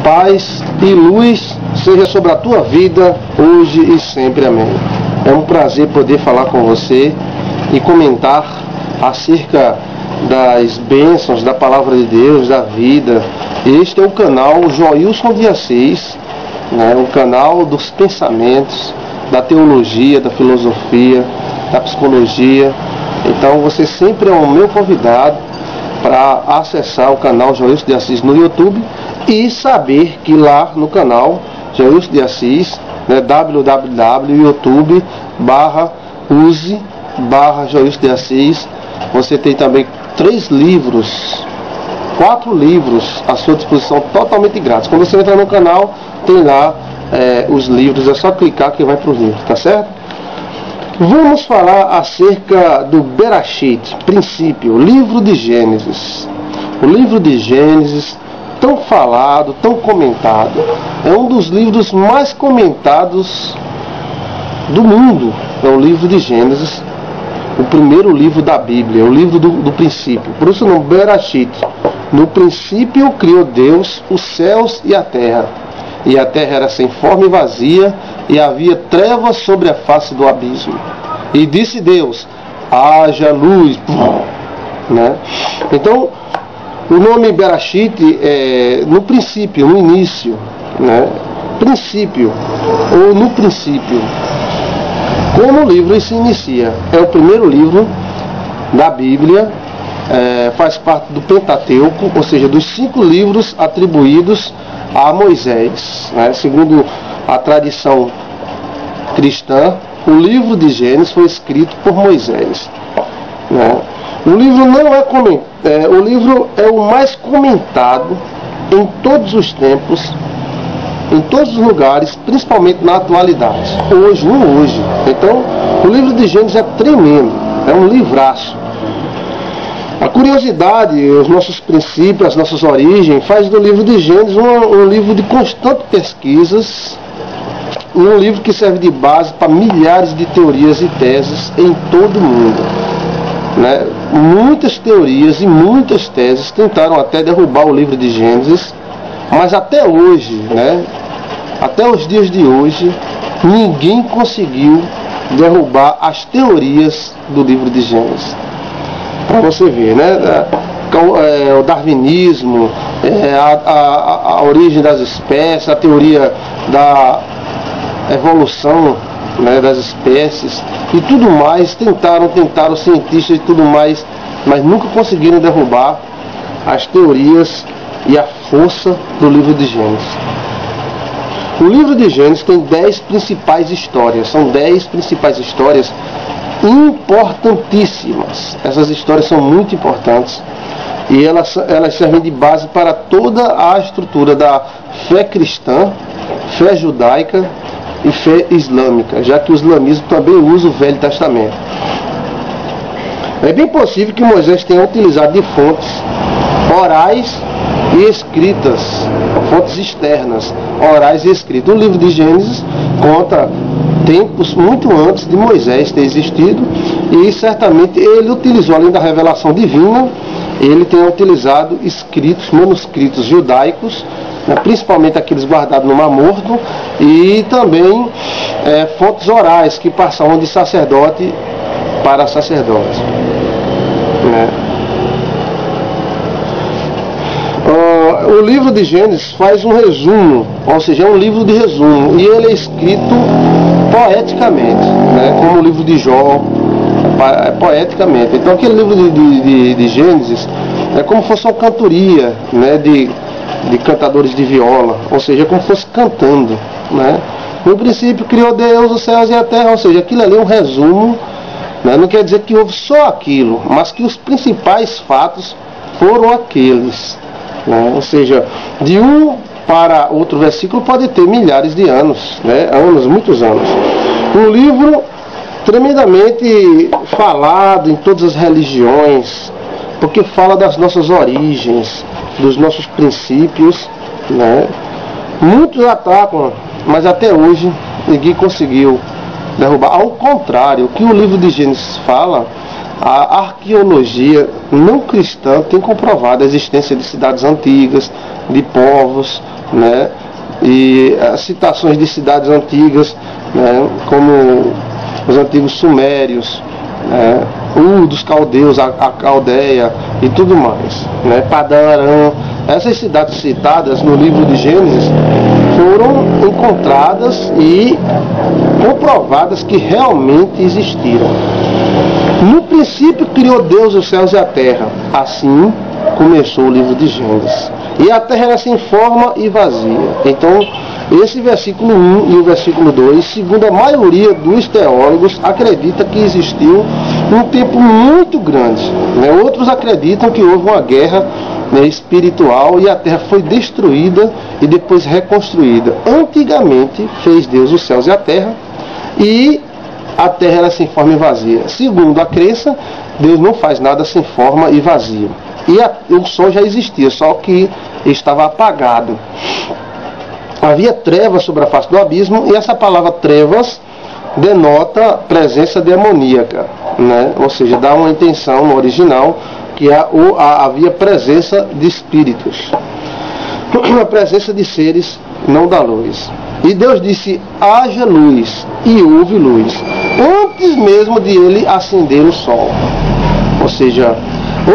Paz e luz seja sobre a tua vida, hoje e sempre. Amém. É um prazer poder falar com você e comentar acerca das bênçãos da Palavra de Deus, da vida. Este é o canal Joilson de Assis, o canal dos pensamentos, da teologia, da filosofia, da psicologia. Então você sempre é o meu convidado para acessar o canal Joilson de Assis no YouTube e saber que lá no canal Joilson de Assis, www.youtube.com/use/Joilson de Assis, você tem também 4 livros à sua disposição totalmente grátis. Quando você entra no canal, tem lá os livros, é só clicar que vai para os livros, tá certo? Vamos falar acerca do Bereshit, princípio, livro de Gênesis. O livro de Gênesis, tão falado, tão comentado, é um dos livros mais comentados do mundo. É o livro de Gênesis, o primeiro livro da Bíblia, o livro do princípio. Por isso o nome Bereshit. No princípio criou Deus os céus e a terra era sem forma e vazia, e havia trevas sobre a face do abismo. E disse Deus: haja luz. Então, o nome Bereshit é no princípio, no início, princípio, ou no princípio. Como o livro se inicia? É o primeiro livro da Bíblia, faz parte do Pentateuco, ou seja, dos 5 livros atribuídos a Moisés. Segundo a tradição cristã, o livro de Gênesis foi escrito por Moisés. O livro não é o livro é o mais comentado em todos os tempos, em todos os lugares, principalmente na atualidade. Hoje. Então, o livro de Gênesis é tremendo, é um livraço. A curiosidade, os nossos princípios, as nossas origens, faz do livro de Gênesis um livro de constantes pesquisas, um livro que serve de base para milhares de teorias e teses em todo o mundo. Muitas teorias e muitas teses tentaram até derrubar o livro de Gênesis, mas até hoje, até os dias de hoje, ninguém conseguiu derrubar as teorias do livro de Gênesis. Para você ver, o darwinismo, a origem das espécies, a teoria da evolução das espécies e tudo mais, tentaram os cientistas e tudo mais, mas nunca conseguiram derrubar as teorias e a força do livro de Gênesis. O livro de Gênesis tem 10 principais histórias, são 10 principais histórias importantíssimas. Essas histórias são muito importantes e elas servem de base para toda a estrutura da fé cristã, fé judaica e fé islâmica, já que o islamismo também usa o Velho Testamento. É bem possível que Moisés tenha utilizado de fontes orais e escritas, fontes externas, orais e escritas. O livro de Gênesis conta tempos muito antes de Moisés ter existido, e certamente ele utilizou, além da revelação divina, ele tem utilizado manuscritos judaicos, principalmente aqueles guardados no Mar Morto, e também fontes orais que passavam de sacerdote para sacerdote. O livro de Gênesis faz um resumo, ou seja, é um livro de resumo, e ele é escrito poeticamente, como o livro de Jó, poeticamente. Então aquele livro de Gênesis é como se fosse uma cantoria, de cantadores de viola, ou seja, como se fosse cantando. No princípio criou Deus os céus e a terra, ou seja, aquilo ali é um resumo. Não quer dizer que houve só aquilo, mas que os principais fatos foram aqueles. Ou seja, de um para outro versículo pode ter milhares de anos, muitos anos. Um livro tremendamente falado em todas as religiões, porque fala das nossas origens, dos nossos princípios. Muitos atacam, mas até hoje ninguém conseguiu derrubar. Ao contrário, o que o livro de Gênesis fala A arqueologia não cristã tem comprovado a existência de cidades antigas, de povos, né? E as citações de cidades antigas, né? Como os antigos sumérios, né? Dos caldeus, a Caldeia e tudo mais, né? Padã Arã. Essas cidades citadas no livro de Gênesis foram encontradas e comprovadas que realmente existiram. No princípio criou Deus os céus e a terra. Assim começou o livro de Gênesis. E a terra era sem forma e vazia. Então, esse versículo 1 e o versículo 2, segundo a maioria dos teólogos, acredita que existiu um tempo muito grande, né? Outros acreditam que houve uma guerra, né, espiritual, e a terra foi destruída e depois reconstruída. Antigamente fez Deus os céus e a terra, e a terra era sem forma e vazia. Segundo a crença, Deus não faz nada sem forma e vazio. E o sol já existia, só que estava apagado. Havia trevas sobre a face do abismo, e essa palavra trevas denota presença demoníaca, né? Ou seja, dá uma intenção no original que havia presença de espíritos, a presença de seres não da luz. E Deus disse: haja luz, e houve luz, antes mesmo de ele acender o sol. Ou seja,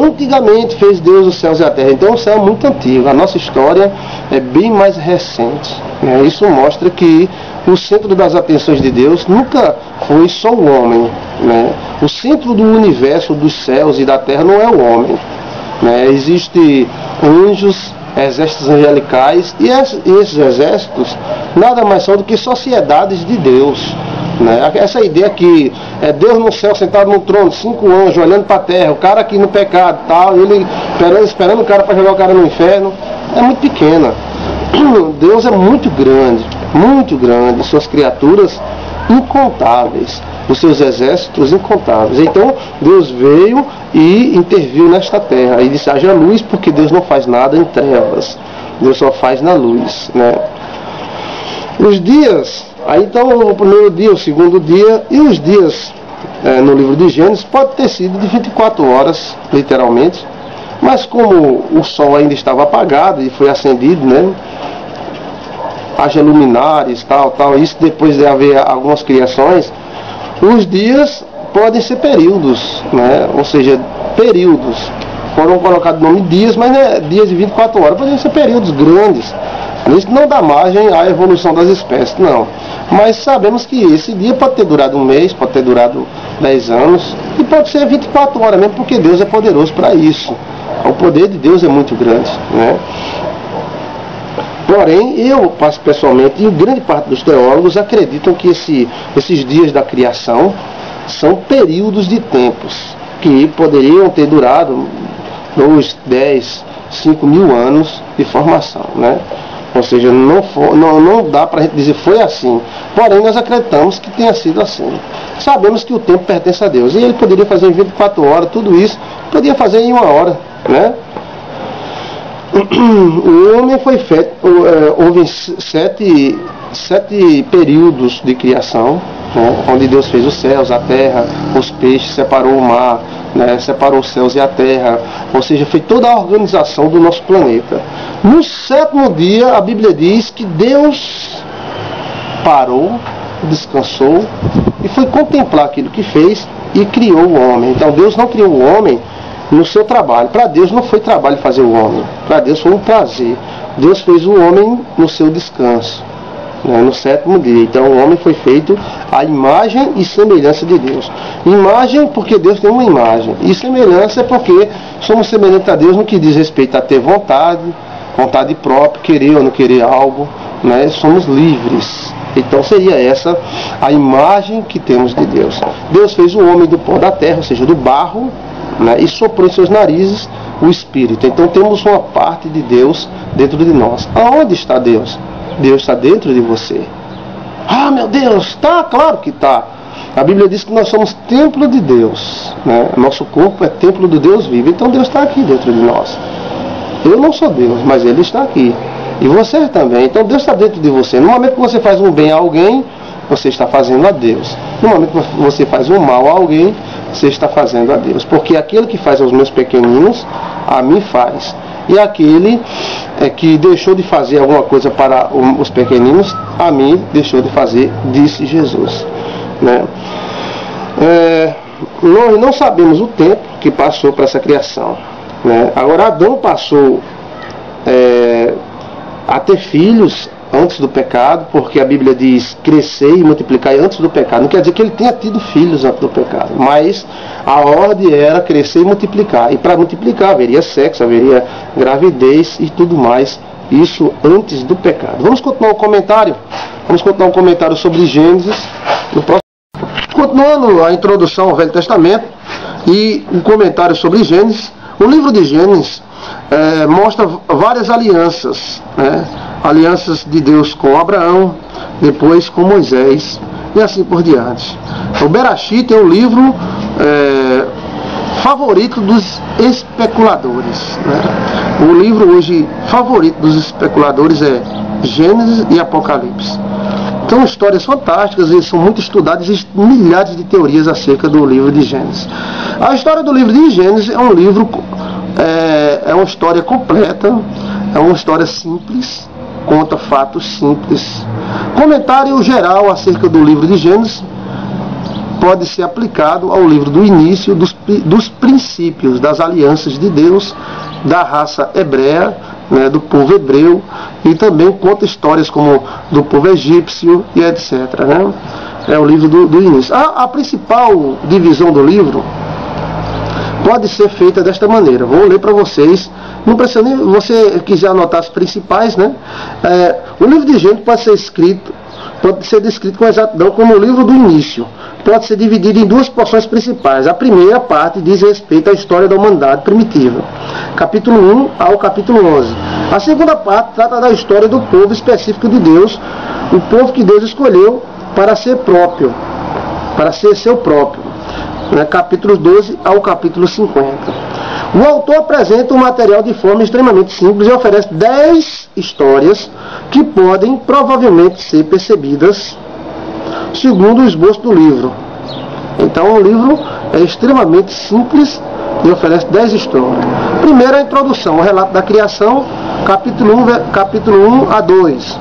antigamente fez Deus os céus e a terra. Então o céu é muito antigo, a nossa história é bem mais recente, né? Isso mostra que o centro das atenções de Deus nunca foi só o homem, né? O centro do universo, dos céus e da terra não é o homem, né? Existem anjos, exércitos angelicais, e esses exércitos nada mais são do que sociedades de Deus, né? Essa ideia que é Deus no céu sentado no trono, 5 anjos olhando para a terra, o cara aqui no pecado, tal, ele esperando o cara para jogar o cara no inferno, é muito pequena. Deus é muito grande, suas criaturas incontáveis, os seus exércitos incontáveis. Então Deus veio e interviu nesta terra e disse: haja luz, porque Deus não faz nada em trevas, Deus só faz na luz, né? Os dias, aí então o primeiro dia, o segundo dia, e os dias no livro de Gênesis pode ter sido de 24 horas, literalmente, mas como o sol ainda estava apagado e foi acendido, né? Haja luminares, tal, isso depois de haver algumas criações, os dias podem ser períodos, né? Ou seja, períodos. Foram colocados o nome de dias, mas não é dias de 24 horas, podem ser períodos grandes. Isso não dá margem à evolução das espécies, não. Mas sabemos que esse dia pode ter durado um mês, pode ter durado 10 anos, e pode ser 24 horas mesmo, porque Deus é poderoso para isso. O poder de Deus é muito grande, né? Porém, eu, pessoalmente, e grande parte dos teólogos acreditam que esses dias da criação são períodos de tempos que poderiam ter durado 2, 10, 5 mil anos de formação, né? Ou seja, não dá para a gente dizer foi assim. Porém, nós acreditamos que tenha sido assim. Sabemos que o tempo pertence a Deus, e ele poderia fazer em 24 horas, tudo isso, podia fazer em 1 hora, né? O homem foi feito, houve 7 períodos de criação, né, onde Deus fez os céus, a terra, os peixes, separou o mar, né, separou os céus e a terra, ou seja, fez toda a organização do nosso planeta. No 7º dia, a Bíblia diz que Deus parou, descansou e foi contemplar aquilo que fez e criou o homem. Então Deus não criou o homem no seu trabalho. Para Deus não foi trabalho fazer o homem. Para Deus foi um prazer. Deus fez o homem no seu descanso, né, no 7º dia. Então o homem foi feito à imagem e semelhança de Deus. Imagem porque Deus tem uma imagem. E semelhança é porque somos semelhantes a Deus no que diz respeito a ter vontade própria, querer ou não querer algo, né? Somos livres. Então seria essa a imagem que temos de Deus. Deus fez o homem do pó da terra, ou seja, do barro, né, e soprou em seus narizes o Espírito. Então temos uma parte de Deus dentro de nós. Aonde está Deus? Deus está dentro de você. Ah, meu Deus, está? Claro que está. A Bíblia diz que nós somos templo de Deus, né? Nosso corpo é templo do Deus vivo. Então Deus está aqui dentro de nós. Eu não sou Deus, mas Ele está aqui. E você também. Então Deus está dentro de você. No momento que você faz um bem a alguém, você está fazendo a Deus. No momento que você faz um mal a alguém, você está fazendo a Deus. Porque aquele que faz aos meus pequeninos, a mim faz. E aquele que deixou de fazer alguma coisa para os pequeninos, a mim deixou de fazer, disse Jesus. Né? Nós não sabemos o tempo que passou para essa criação. Né? Agora, Adão passou a ter filhos antes do pecado, porque a Bíblia diz crescer e multiplicar antes do pecado. Não quer dizer que ele tenha tido filhos antes do pecado, mas a ordem era crescer e multiplicar. E para multiplicar haveria sexo, haveria gravidez e tudo mais. Isso antes do pecado. Vamos continuar o comentário? Vamos continuar um comentário sobre Gênesis. Continuando a introdução ao Velho Testamento e um comentário sobre Gênesis. O livro de Gênesis mostra várias alianças, né? Alianças de Deus com Abraão, depois com Moisés e assim por diante. O Bereshit é o livro favorito dos especuladores, né? O livro hoje favorito dos especuladores é Gênesis e Apocalipse. São histórias fantásticas e são muito estudadas, existem milhares de teorias acerca do livro de Gênesis. A história do livro de Gênesis é um livro, é uma história completa, é uma história simples, conta fatos simples. Comentário geral acerca do livro de Gênesis pode ser aplicado ao livro do início, dos princípios, das alianças de Deus, da raça hebreia, né, do povo hebreu, e também conta histórias como do povo egípcio e etc. Né? É o livro do início. A principal divisão do livro pode ser feita desta maneira. Vou ler para vocês. Não precisa nem, você quiser anotar as principais, né? O livro de Gênesis pode ser descrito com exatidão como o livro do início. Pode ser dividido em duas porções principais. A primeira parte diz respeito à história da humanidade primitiva, capítulo 1 ao capítulo 11. A segunda parte trata da história do povo específico de Deus, o povo que Deus escolheu para ser próprio, para ser seu próprio, né? Capítulo 12 ao capítulo 50. O autor apresenta o material de forma extremamente simples e oferece 10 histórias que podem provavelmente ser percebidas segundo o esboço do livro. Então o livro é extremamente simples e oferece 10 histórias. Primeiro, a introdução, o relato da criação, capítulo 1 a 2.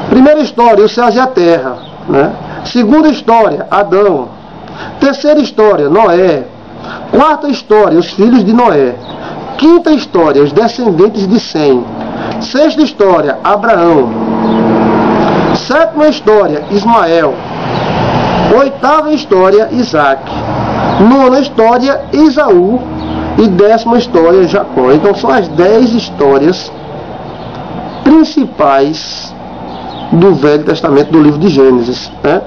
Primeira história, os céus e a terra. Né? Segunda história, Adão. Terceira história, Noé. Quarta história, os filhos de Noé. Quinta história, os descendentes de Sem. Sexta história, Abraão. Sétima história, Ismael. Oitava história, Isaac. Nona história, Esaú. E 10ª história, Jacó. Então são as 10 histórias principais do Velho Testamento, do livro de Gênesis, né?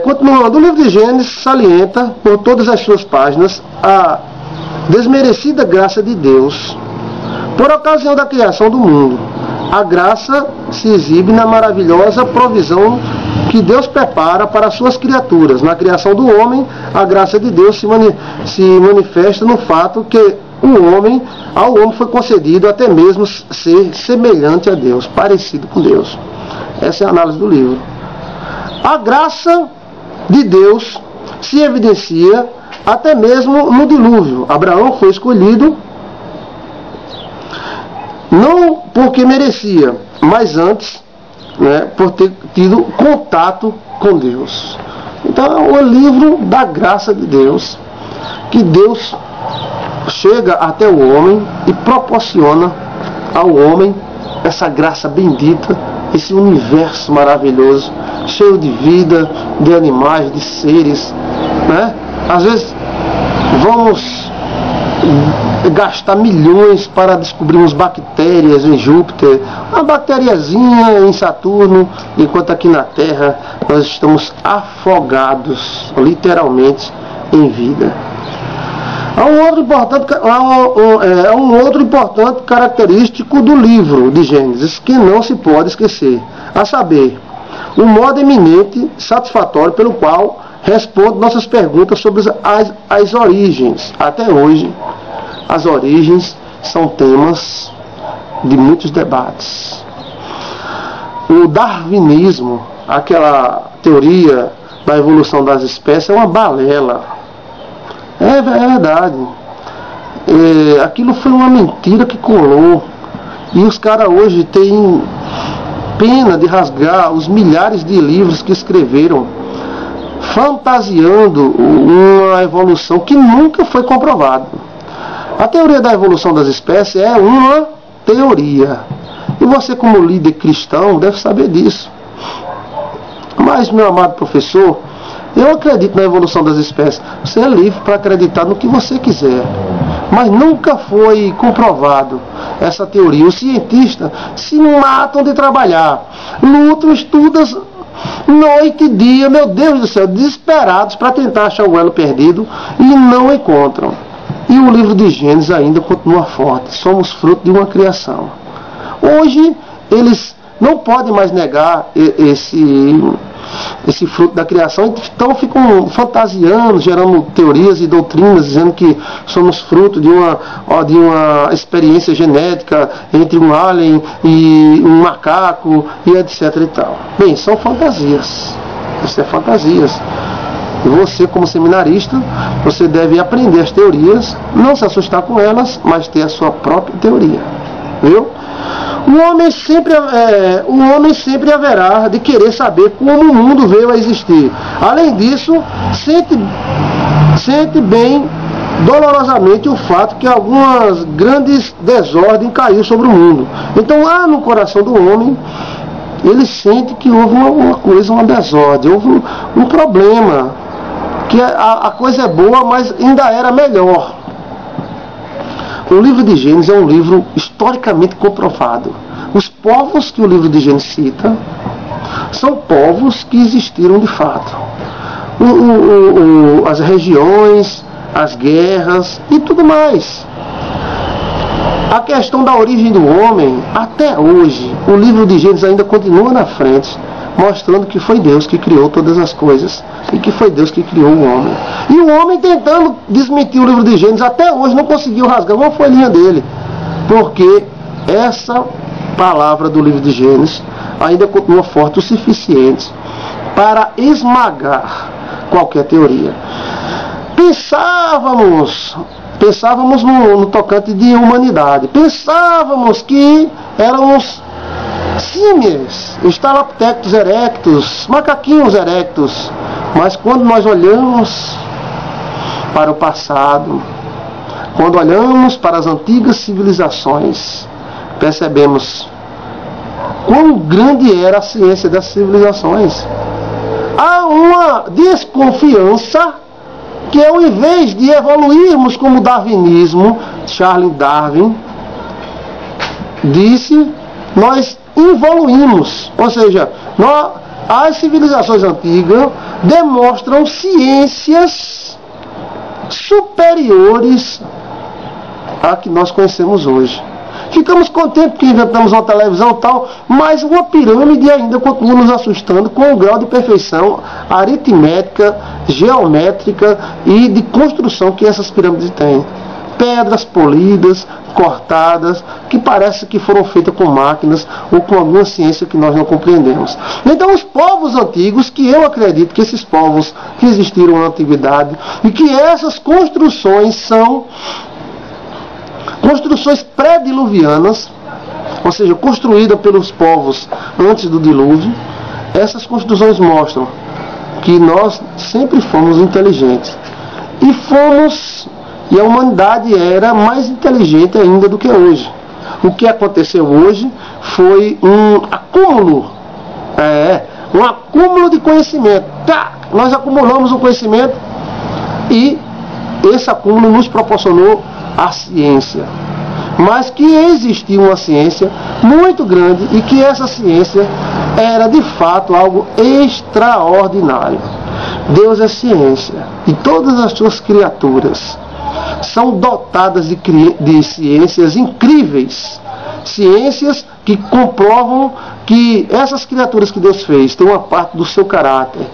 Continuando, o livro de Gênesis salienta por todas as suas páginas a desmerecida graça de Deus por ocasião da criação do mundo. A graça se exibe na maravilhosa provisão que Deus prepara para as suas criaturas. Na criação do homem, a graça de Deus se manifesta no fato que ao homem foi concedido até mesmo ser semelhante a Deus, parecido com Deus. Essa é a análise do livro. A graça de Deus se evidencia até mesmo no dilúvio. Abraão foi escolhido não porque merecia, mas antes, né, por ter tido contato com Deus. Então é o livro da graça de Deus, que Deus chega até o homem e proporciona ao homem essa graça bendita, esse universo maravilhoso, cheio de vida, de animais, de seres, né? Às vezes vamos gastar milhões para descobrirmos bactérias em Júpiter, uma bacteriazinha em Saturno, enquanto aqui na Terra nós estamos afogados, literalmente, em vida. Há um outro importante característico do livro de Gênesis que não se pode esquecer, a saber, o modo eminente, satisfatório pelo qual responde nossas perguntas sobre as origens. Até hoje, as origens são temas de muitos debates. O darwinismo, aquela teoria da evolução das espécies é uma balela. É verdade. Aquilo foi uma mentira que colou. E os caras hoje têm pena de rasgar os milhares de livros que escreveram, fantasiando uma evolução que nunca foi comprovada. A teoria da evolução das espécies é uma teoria. E você, como líder cristão, deve saber disso. Mas, meu amado professor, eu acredito na evolução das espécies. Você é livre para acreditar no que você quiser. Mas nunca foi comprovado essa teoria. Os cientistas se matam de trabalhar, lutam, estudam noite e dia, meu Deus do céu, desesperados para tentar achar o elo perdido e não encontram. E o livro de Gênesis ainda continua forte. Somos fruto de uma criação. Hoje, eles não podem mais negar esse fruto da criação, então ficam fantasiando, gerando teorias e doutrinas, dizendo que somos fruto de uma experiência genética entre um alien e um macaco, e etc e tal. Bem, são fantasias. Isso é fantasias. E você, como seminarista, você deve aprender as teorias, não se assustar com elas, mas ter a sua própria teoria. Viu? O homem sempre haverá de querer saber como o mundo veio a existir. Além disso, sente bem dolorosamente o fato que algumas grandes desordens caiu sobre o mundo. Então, lá no coração do homem, ele sente que houve uma coisa, uma desordem, houve um problema, que a coisa é boa, mas ainda era melhor. O livro de Gênesis é um livro historicamente comprovado. Os povos que o livro de Gênesis cita são povos que existiram de fato. As regiões, as guerras e tudo mais. A questão da origem do homem, até hoje, o livro de Gênesis ainda continua na frente, mostrando que foi Deus que criou todas as coisas e que foi Deus que criou o homem. E o homem, tentando desmentir o livro de Gênesis, até hoje não conseguiu rasgar uma folhinha dele, porque essa palavra do livro de Gênesis ainda continua forte o suficiente para esmagar qualquer teoria. Pensávamos no tocante de humanidade, pensávamos que éramos símios, Australopithecus erectus, macaquinhos erectus. Mas quando nós olhamos para o passado, quando olhamos para as antigas civilizações, percebemos quão grande era a ciência das civilizações. Há uma desconfiança que, ao invés de evoluirmos como o darwinismo, Charles Darwin disse, nós evoluímos. Ou seja, as civilizações antigas demonstram ciências superiores à que nós conhecemos hoje. Ficamos contentes porque inventamos uma televisão e tal, mas uma pirâmide ainda continua nos assustando com o grau de perfeição aritmética, geométrica e de construção que essas pirâmides têm. Pedras polidas, cortadas, que parece que foram feitas com máquinas ou com alguma ciência que nós não compreendemos. Então, os povos antigos, que eu acredito que esses povos que existiram na antiguidade e que essas construções são construções pré-diluvianas, ou seja, construídas pelos povos antes do dilúvio, essas construções mostram que nós sempre fomos inteligentes. E a humanidade era mais inteligente ainda do que hoje. O que aconteceu hoje foi um acúmulo de conhecimento. Nós acumulamos o conhecimento e esse acúmulo nos proporcionou a ciência. Mas que existia uma ciência muito grande e que essa ciência era de fato algo extraordinário. Deus é ciência e todas as suas criaturas são dotadas de ciências incríveis. Ciências que comprovam que essas criaturas que Deus fez têm uma parte do seu caráter,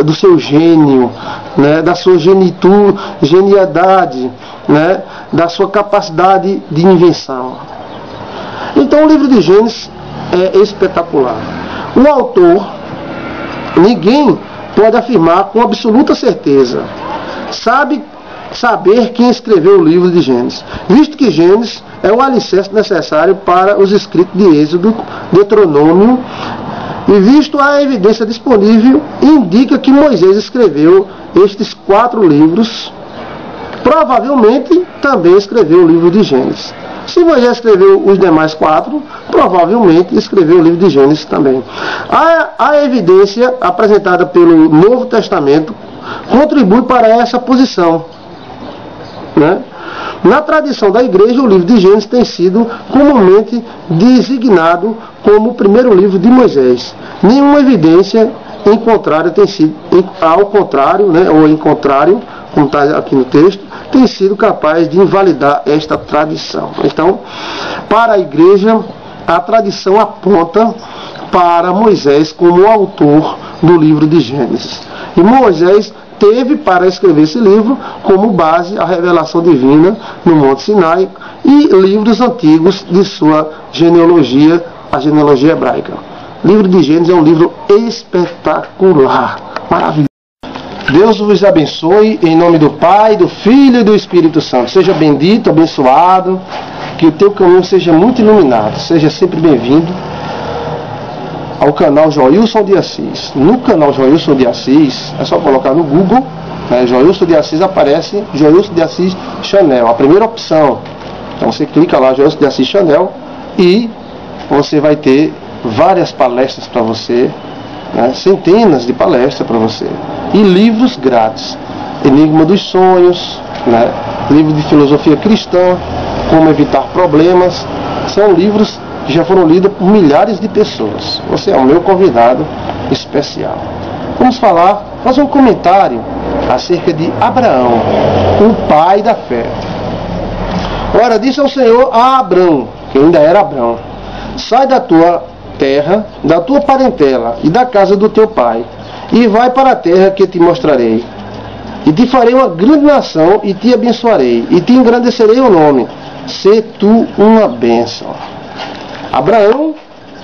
do seu gênio, né, da sua genialidade, né, da sua capacidade de invenção. Então o livro de Gênesis é espetacular. O autor, ninguém pode afirmar com absoluta certeza saber quem escreveu o livro de Gênesis, visto que Gênesis é o alicerce necessário para os escritos de Êxodo, Deuteronômio, e visto a evidência disponível, indica que Moisés escreveu estes 4 livros, provavelmente também escreveu o livro de Gênesis. Se Moisés escreveu os demais 4, provavelmente escreveu o livro de Gênesis também. A evidência apresentada pelo Novo Testamento contribui para essa posição, né? Na tradição da igreja, o livro de Gênesis tem sido comumente designado como o primeiro livro de Moisés. Nenhuma evidência em contrário tem sido, ao contrário, né, ou em contrário, como está aqui no texto, tem sido capaz de invalidar esta tradição. Então, para a igreja, a tradição aponta para Moisés como o autor do livro de Gênesis. E Moisés teve para escrever esse livro como base a revelação divina no Monte Sinai e livros antigos de sua genealogia, a genealogia hebraica. O livro de Gênesis é um livro espetacular, maravilhoso. Deus vos abençoe em nome do Pai, do Filho e do Espírito Santo. Seja bendito, abençoado, que o teu caminho seja muito iluminado. Seja sempre bem-vindo ao canal Joilson de Assis. No canal Joilson de Assis, é só colocar no Google, né, Joilson de Assis, aparece Joilson de Assis Chanel, a primeira opção. Então você clica lá, Joilson de Assis Chanel, e você vai ter várias palestras para você, né, centenas de palestras para você, e livros grátis. Enigma dos Sonhos, né, livro de filosofia cristã, como evitar problemas, são livros que já foram lidos por milhares de pessoas. Você é o meu convidado especial. Vamos fazer um comentário acerca de Abraão, o pai da fé. Ora, disse ao Senhor a Abrão, que ainda era Abrão: sai da tua terra, da tua parentela e da casa do teu pai, e vai para a terra que te mostrarei. E te farei uma grande nação, e te abençoarei, e te engrandecerei o nome. Sê tu uma bênção. Abraão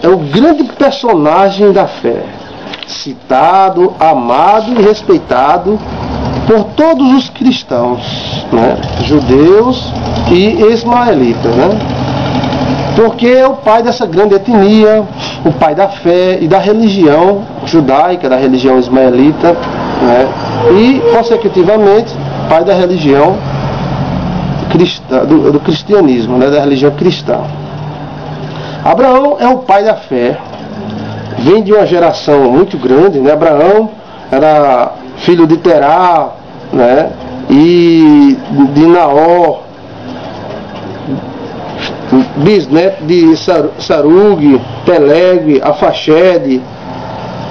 é o grande personagem da fé, citado, amado e respeitado por todos os cristãos, né, judeus e ismaelitas, né, porque é o pai dessa grande etnia, o pai da fé e da religião judaica, da religião ismaelita, né, e, consecutivamente, pai da religião cristã, do cristianismo, né, da religião cristã. Abraão é o pai da fé, vem de uma geração muito grande, né? Abraão era filho de Terá, né? E de Naor, bisneto de Sarug, Peleg, Afaxede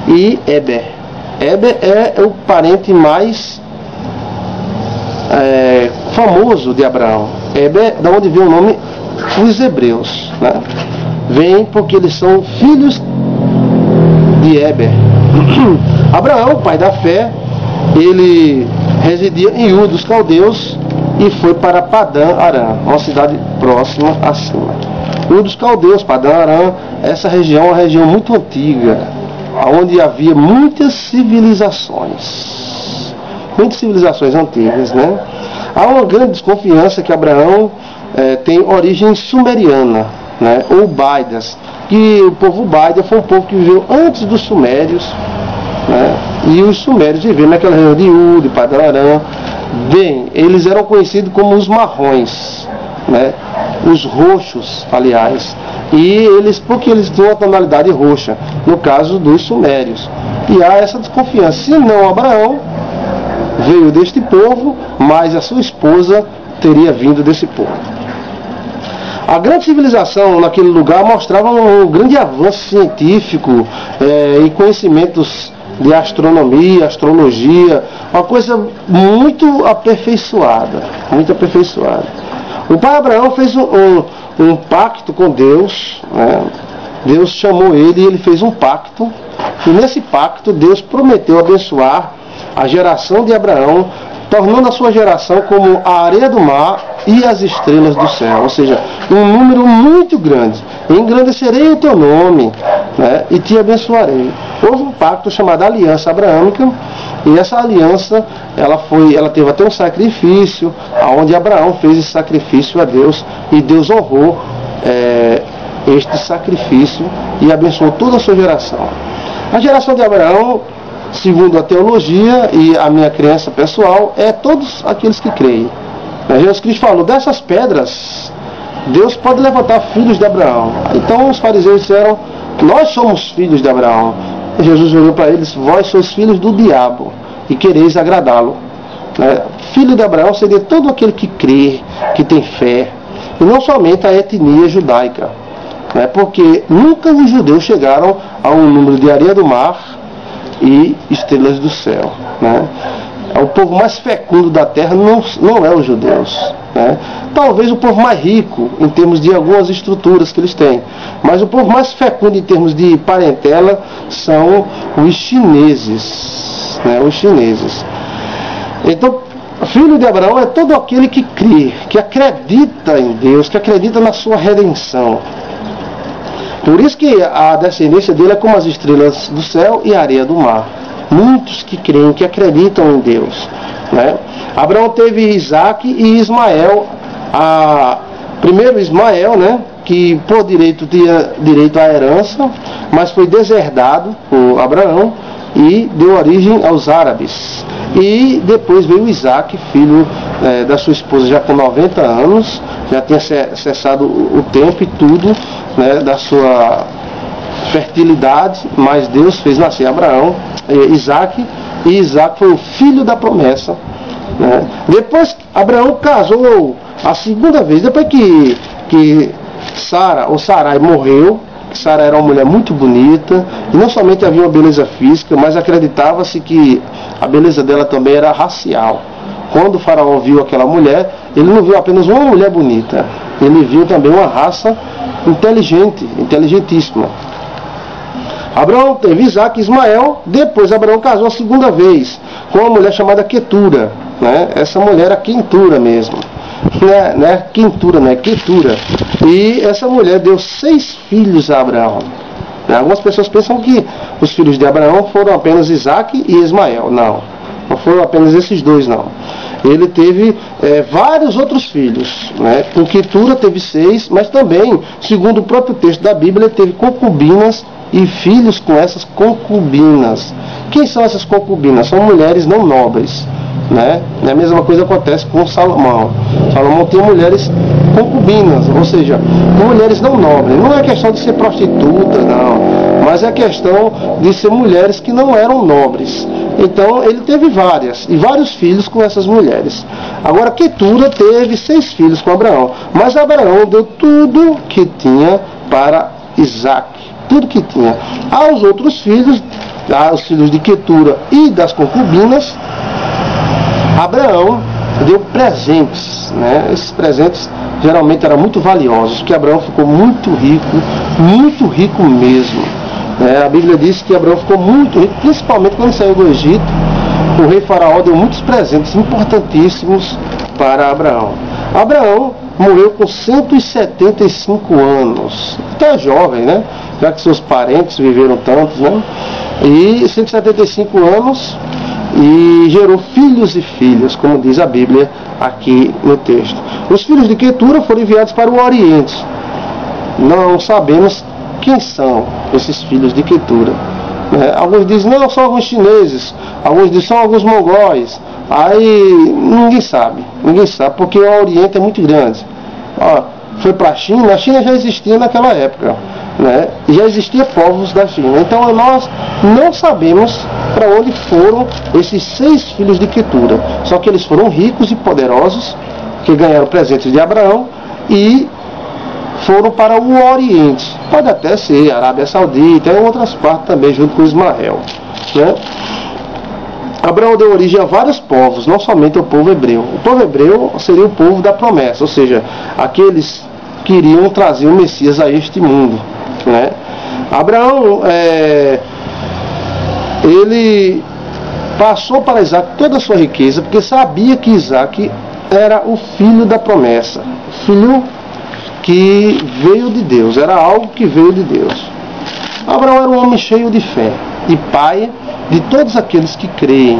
e Eber. Eber é o parente mais famoso de Abraão. Eber, da onde vem o nome os hebreus, né? Vem porque eles são filhos de Eber. Abraão, pai da fé, ele residia em Ur dos Caldeus e foi para Padã Arã, uma cidade próxima acima. Ur dos Caldeus, Padã Arã, essa região é uma região muito antiga, onde havia muitas civilizações antigas, né? Há uma grande desconfiança que Abraão tem origem sumeriana, né, ou Baidas, que o povo Baida foi um povo que viveu antes dos sumérios, né, e os sumérios viveram naquela região de Ur, de Padã Arã. Bem, eles eram conhecidos como os marrons, né, os roxos, aliás, porque eles tinham uma tonalidade roxa, no caso dos sumérios. E há essa desconfiança, se não Abraão veio deste povo, mas a sua esposa teria vindo desse povo. A grande civilização naquele lugar mostrava um grande avanço científico e conhecimentos de astronomia, astrologia, uma coisa muito aperfeiçoada, muito aperfeiçoada. O pai Abraão fez um pacto com Deus, né? Deus chamou ele e ele fez um pacto, e nesse pacto Deus prometeu abençoar a geração de Abraão, tornando a sua geração como a areia do mar e as estrelas do céu, ou seja, um número muito grande. Engrandecerei o teu nome, né, e te abençoarei. houve um pacto chamado Aliança Abraâmica, e essa aliança, ela teve até um sacrifício, onde Abraão fez esse sacrifício a Deus, e Deus honrou este sacrifício e abençoou toda a sua geração. A geração de Abraão, segundo a teologia e a minha crença pessoal, é todos aqueles que creem. Jesus Cristo falou, dessas pedras, Deus pode levantar filhos de Abraão. Então os fariseus disseram, nós somos filhos de Abraão. E Jesus olhou para eles, vós sois filhos do diabo e quereis agradá-lo. Filho de Abraão seria todo aquele que crê, que tem fé, e não somente a etnia judaica, porque nunca os judeus chegaram a um número de areia do mar e estrelas do céu. O povo mais fecundo da terra não é os judeus. Talvez o povo mais rico em termos de algumas estruturas que eles têm, mas o povo mais fecundo em termos de parentela são os chineses. Os chineses. Então, filho de Abraão é todo aquele que crê, que acredita em Deus, que acredita na sua redenção. Por isso que a descendência dele é como as estrelas do céu e a areia do mar. Muitos que creem, que acreditam em Deus. Abraão teve Isaac e Ismael. Primeiro Ismael, que por direito tinha direito à herança, mas foi deserdado por Abraão e deu origem aos árabes. E depois veio Isaac, filho da sua esposa, já com 90 anos, já tinha cessado o tempo e tudo da sua fertilidade, mas Deus fez nascer Abraão, Isaac, e Isaac foi o filho da promessa. Depois Abraão casou a segunda vez, depois que Sara, ou Sarai, morreu. Sara era uma mulher muito bonita, e não somente havia uma beleza física, mas acreditava-se que a beleza dela também era racial. Quando o faraó viu aquela mulher, ele não viu apenas uma mulher bonita, ele viu também uma raça inteligente, inteligentíssima. Abraão teve Isaac e Ismael, depois Abraão casou a segunda vez com uma mulher chamada Quetura. Essa mulher era quentura mesmo. Não é quentura, não é quetura. E essa mulher deu 6 filhos a Abraão. Algumas pessoas pensam que os filhos de Abraão foram apenas Isaac e Ismael. Não foram apenas esses dois, não. Ele teve vários outros filhos. Com Quetura teve 6, mas também, segundo o próprio texto da Bíblia, ele teve concubinas e filhos com essas concubinas. Quem são essas concubinas? São mulheres não nobres. A mesma coisa acontece com Salomão. Salomão tem mulheres concubinas, ou seja, mulheres não nobres. Não é questão de ser prostituta, não, mas é questão de ser mulheres que não eram nobres. Então ele teve vários filhos com essas mulheres. Agora Quetura teve 6 filhos com Abraão, mas Abraão deu tudo que tinha para Isaac, tudo que tinha. Aos outros filhos, aos filhos de Quetura e das concubinas, Abraão deu presentes. Esses presentes geralmente eram muito valiosos, porque Abraão ficou muito rico mesmo. A Bíblia diz que Abraão ficou muito rico, principalmente quando saiu do Egito. O rei Faraó deu muitos presentes importantíssimos para Abraão. Abraão morreu com 175 anos, até jovem, já que seus parentes viveram tantos, e 175 anos, e gerou filhos e filhas, como diz a Bíblia aqui no texto. Os filhos de Quetura foram enviados para o Oriente. Não sabemos quem são esses filhos de Quetura. Alguns dizem, não, são alguns chineses. Alguns dizem, são alguns mongóis. Aí ninguém sabe, porque o Oriente é muito grande. Foi para a China já existia naquela época. Já existiam povos da China. Então nós não sabemos para onde foram esses 6 filhos de Quetura. Só que eles foram ricos e poderosos, que ganharam presentes de Abraão e foram para o Oriente. Pode até ser Arábia Saudita e outras partes também, junto com Ismael. Abraão deu origem a vários povos, não somente ao povo hebreu. O povo hebreu seria o povo da promessa, ou seja, aqueles que iriam trazer o Messias a este mundo. Abraão, ele passou para Isaac toda a sua riqueza, porque sabia que Isaac era o filho da promessa, filho que veio de Deus, era algo que veio de Deus. Abraão era um homem cheio de fé. e pai de todos aqueles que creem.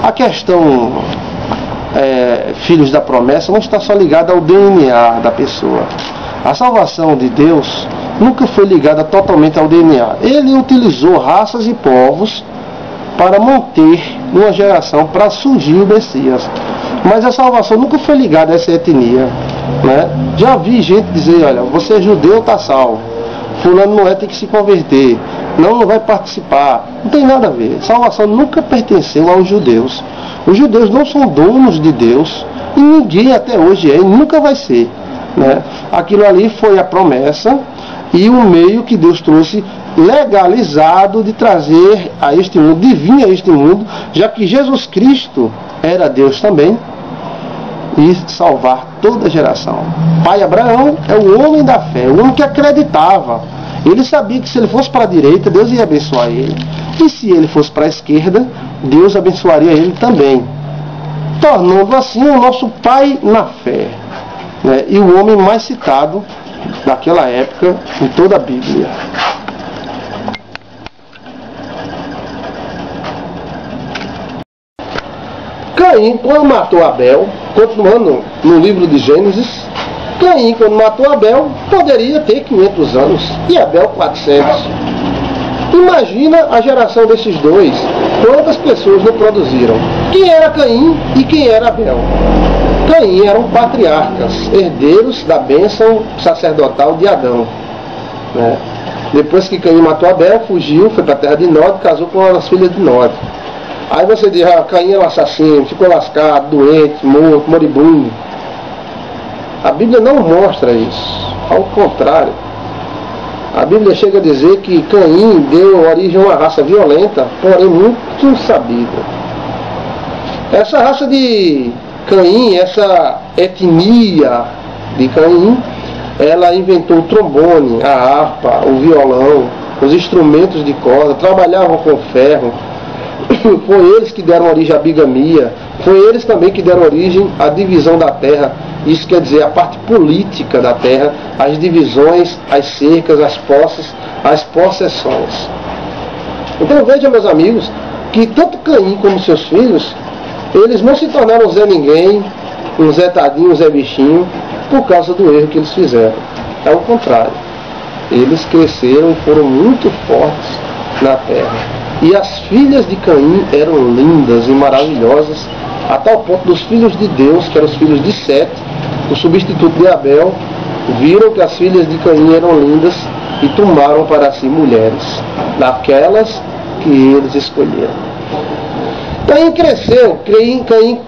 A questão filhos da promessa não está só ligada ao DNA da pessoa. A salvação de Deus nunca foi ligada totalmente ao DNA. Ele utilizou raças e povos para manter uma geração, para surgir o Messias. Mas a salvação nunca foi ligada a essa etnia, né? Já vi gente dizer, olha, você é judeu, está salvo. Fulano não é, tem que se converter. Não vai participar. Não tem nada a ver. Salvação nunca pertenceu aos judeus. Os judeus não são donos de Deus. E ninguém até hoje é, e nunca vai ser, né? Aquilo ali foi a promessa e o meio que Deus trouxe legalizado de trazer a este mundo, de vir a este mundo, já que Jesus Cristo era Deus também, e salvar toda a geração. Pai Abraão é o homem da fé, o homem que acreditava. Ele sabia que se ele fosse para a direita, Deus ia abençoar ele. E se ele fosse para a esquerda, Deus abençoaria ele também. Tornando assim o nosso pai na fé, né? E o homem mais citado naquela época em toda a Bíblia. Caim, quando matou Abel, continuando no livro de Gênesis, Caim, quando matou Abel, poderia ter 500 anos e Abel 400. Imagina a geração desses dois, quantas pessoas não produziram. Quem era Caim e quem era Abel? Caim eram patriarcas, herdeiros da bênção sacerdotal de Adão, né? Depois que Caim matou Abel, fugiu, foi para a terra de Nod, casou com as filhas de Nod. Aí você diz, Caim é um assassino, ficou lascado, doente, morto, moribundo. A Bíblia não mostra isso. Ao contrário. A Bíblia chega a dizer que Caim deu origem a uma raça violenta, porém muito sabida. Essa raça de Caim, essa etnia de Caim, ela inventou o trombone, a harpa, o violão, os instrumentos de corda, trabalhavam com ferro. Foi eles que deram origem à bigamia, foi eles também que deram origem à divisão da terra. Isso quer dizer a parte política da terra, as divisões, as cercas, as posses, as possessões. Então veja, meus amigos, que tanto Caim como seus filhos, eles não se tornaram Zé Ninguém, um Zé Tadinho, um Zé Bichinho, por causa do erro que eles fizeram. É o contrário. Eles cresceram e foram muito fortes na terra. E as filhas de Caim eram lindas e maravilhosas, a tal ponto dos filhos de Deus, que eram os filhos de Sete, o substituto de Abel, viram que as filhas de Caim eram lindas e tomaram para si mulheres, daquelas que eles escolheram. Caim cresceu, Caim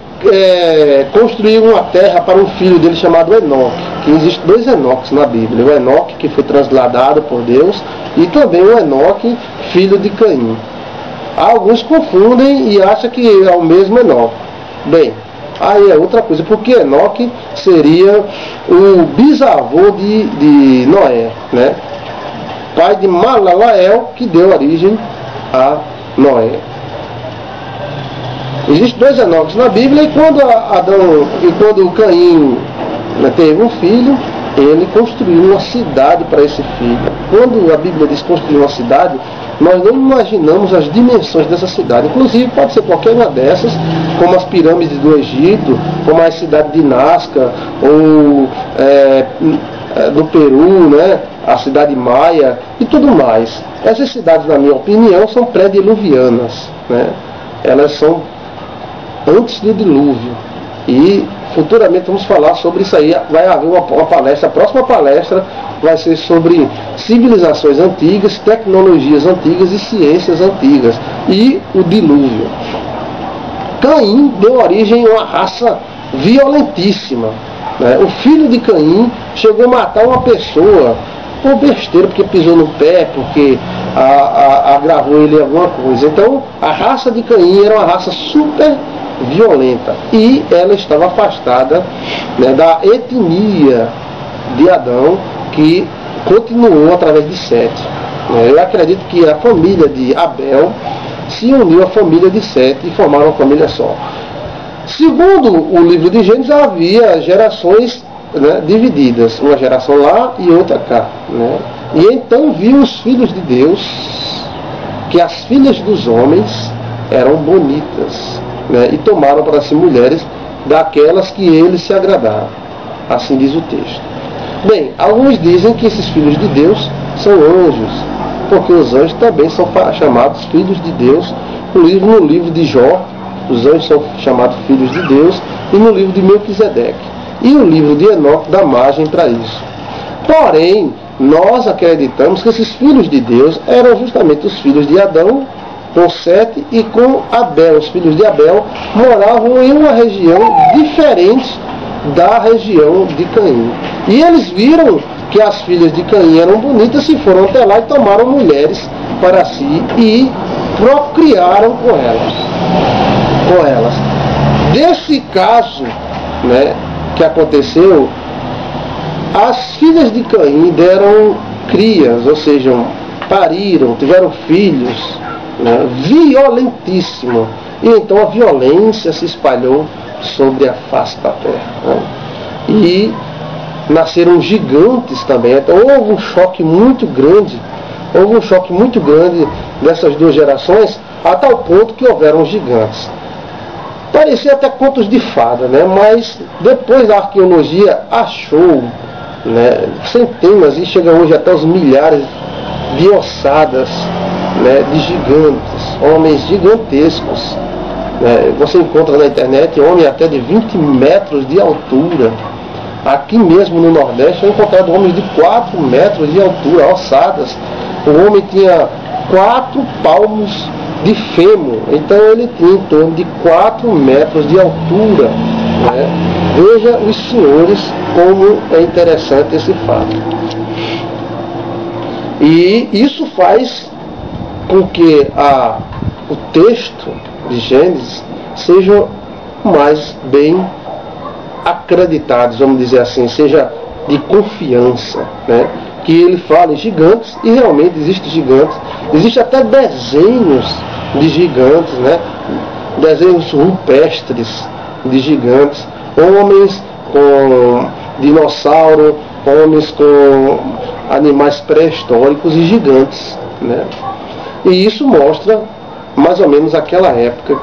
construiu uma terra para um filho dele chamado Enoque, que existem dois Enoques na Bíblia, o Enoque que foi transladado por Deus e também o Enoque, filho de Caim. Alguns confundem e acham que é o mesmo Enoque. Bem, aí é outra coisa, porque Enoque seria o bisavô de Noé, né? Pai de Malalael, que deu origem a Noé. Existem dois Enoques na Bíblia, e quando Caim teve um filho, ele construiu uma cidade para esse filho. Quando a Bíblia diz construir uma cidade, nós não imaginamos as dimensões dessa cidade. Inclusive pode ser qualquer uma dessas, como as pirâmides do Egito, como a cidade de Nazca, ou do Peru, né? A cidade Maia e tudo mais. Essas cidades, na minha opinião, são pré-diluvianas, né? Elas são antes do dilúvio. E futuramente vamos falar sobre isso aí. Vai haver uma palestra, a próxima palestra vai ser sobre civilizações antigas, tecnologias antigas e ciências antigas. E o dilúvio. Caim deu origem a uma raça violentíssima, né? O filho de Caim chegou a matar uma pessoa por besteira, porque pisou no pé, porque agravou ele alguma coisa. Então a raça de Caim era uma raça super violenta e ela estava afastada, né, da etnia de Adão, que continuou através de Sete. Eu acredito que a família de Abel se uniu à família de Sete e formaram uma família só. Segundo o livro de Gênesis, havia gerações, né, divididas, uma geração lá e outra cá, né? E então viu os filhos de Deus que as filhas dos homens eram bonitas, né? E tomaram para si mulheres daquelas que eles se agradaram. Assim diz o texto. Bem, alguns dizem que esses filhos de Deus são anjos, porque os anjos também são chamados filhos de Deus. No livro de Jó, os anjos são chamados filhos de Deus, e no livro de Melquisedeque. E o livro de Enoque dá margem para isso. Porém, nós acreditamos que esses filhos de Deus eram justamente os filhos de Adão, com Sete e com Abel. Os filhos de Abel moravam em uma região diferente da região de Caim. E eles viram que as filhas de Caim eram bonitas e foram até lá e tomaram mulheres para si e procriaram com elas. Desse caso, né, que aconteceu, as filhas de Caim deram crias, ou seja, pariram, tiveram filhos, né, violentíssimo. E então a violência se espalhou sobre a face da terra, né? E nasceram gigantes também. Então houve um choque muito grande dessas duas gerações, a tal ponto que houveram gigantes. Parecia até contos de fada, né? Mas depois a arqueologia achou, né, centenas e chega hoje até os milhares de ossadas, né, de gigantes, homens gigantescos. Você encontra na internet homem até de 20 metros de altura. Aqui mesmo no Nordeste eu encontrado homens de 4 metros de altura, ossadas. O homem tinha 4 palmos de fêmur, então ele tinha em torno de 4 metros de altura, né? Veja os senhores como é interessante esse fato. E isso faz com que o texto de Gênesis seja mais bem acreditados, vamos dizer assim, seja de confiança, né? Que ele fala em gigantes, e realmente existem gigantes, existem até desenhos de gigantes, né? Desenhos rupestres de gigantes, homens com dinossauro, homens com animais pré-históricos e gigantes, né? E isso mostra mais ou menos aquela época.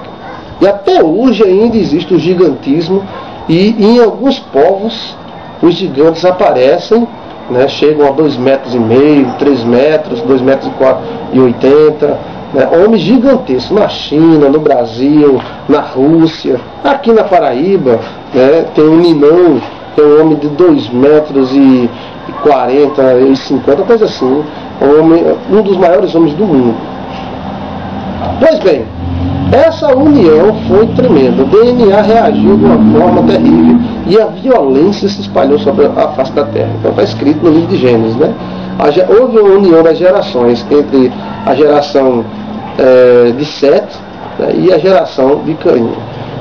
E até hoje ainda existe o gigantismo, e em alguns povos os gigantes aparecem, né, chegam a 2,5 metros, 3 metros, 2,80 metros, né, homens gigantescos na China, no Brasil, na Rússia, aqui na Paraíba, né, tem um Ninão, que é um homem de 2,40 metros e 50, coisa assim, um dos maiores homens do mundo. Pois bem, essa união foi tremenda. O DNA reagiu de uma forma terrível e a violência se espalhou sobre a face da terra. Então está escrito no livro de Gênesis, né? Houve uma união das gerações entre a geração de Sete, né, e a geração de Caim.